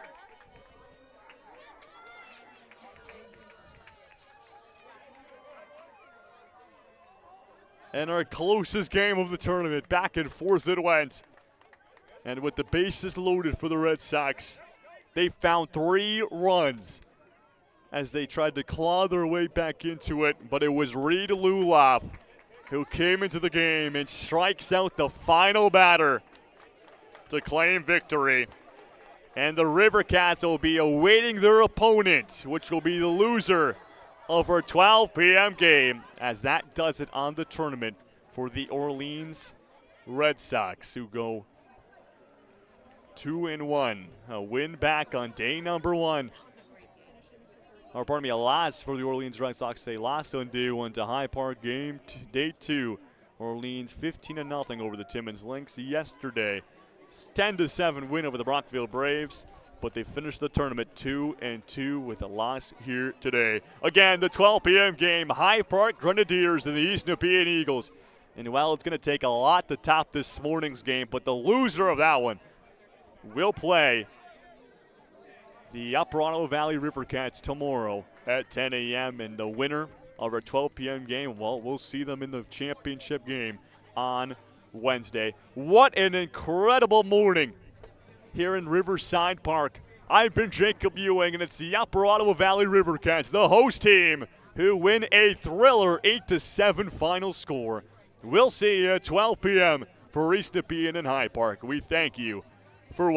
And our closest game of the tournament, back and forth it went. And with the bases loaded for the Red Sox, they found 3 runs as they tried to claw their way back into it. But it was Reed Lulav who came into the game and strikes out the final batter to claim victory. And the Rivercats will be awaiting their opponent, which will be the loser of our 12 p.m. game, as that does it on the tournament for the Orleans Red Sox, who go 2-1. A win back on day number 1. Or pardon me, a loss for the Orleans Red Sox. They lost on day 1 to High Park. Day 2, Orleans 15-0 over the Timmins Lynx yesterday. 10-7 win over the Brockville Braves. But they finished the tournament 2-2 with a loss here today. Again, the 12 p.m. game, High Park Grenadiers and the East Nepean Eagles. And while it's going to take a lot to top this morning's game, but the loser of that one will play the Upper Ottawa Valley Rivercats tomorrow at 10 a.m. And the winner of our 12 p.m. game, well, we'll see them in the championship game on Wednesday. What an incredible morning here in Riverside Park. I've been Jacob Ewing, and it's the Upper Ottawa Valley Rivercats, the host team, who win a thriller 8-7 final score. We'll see you at 12 p.m. for East Nepean and High Park. We thank you for watching.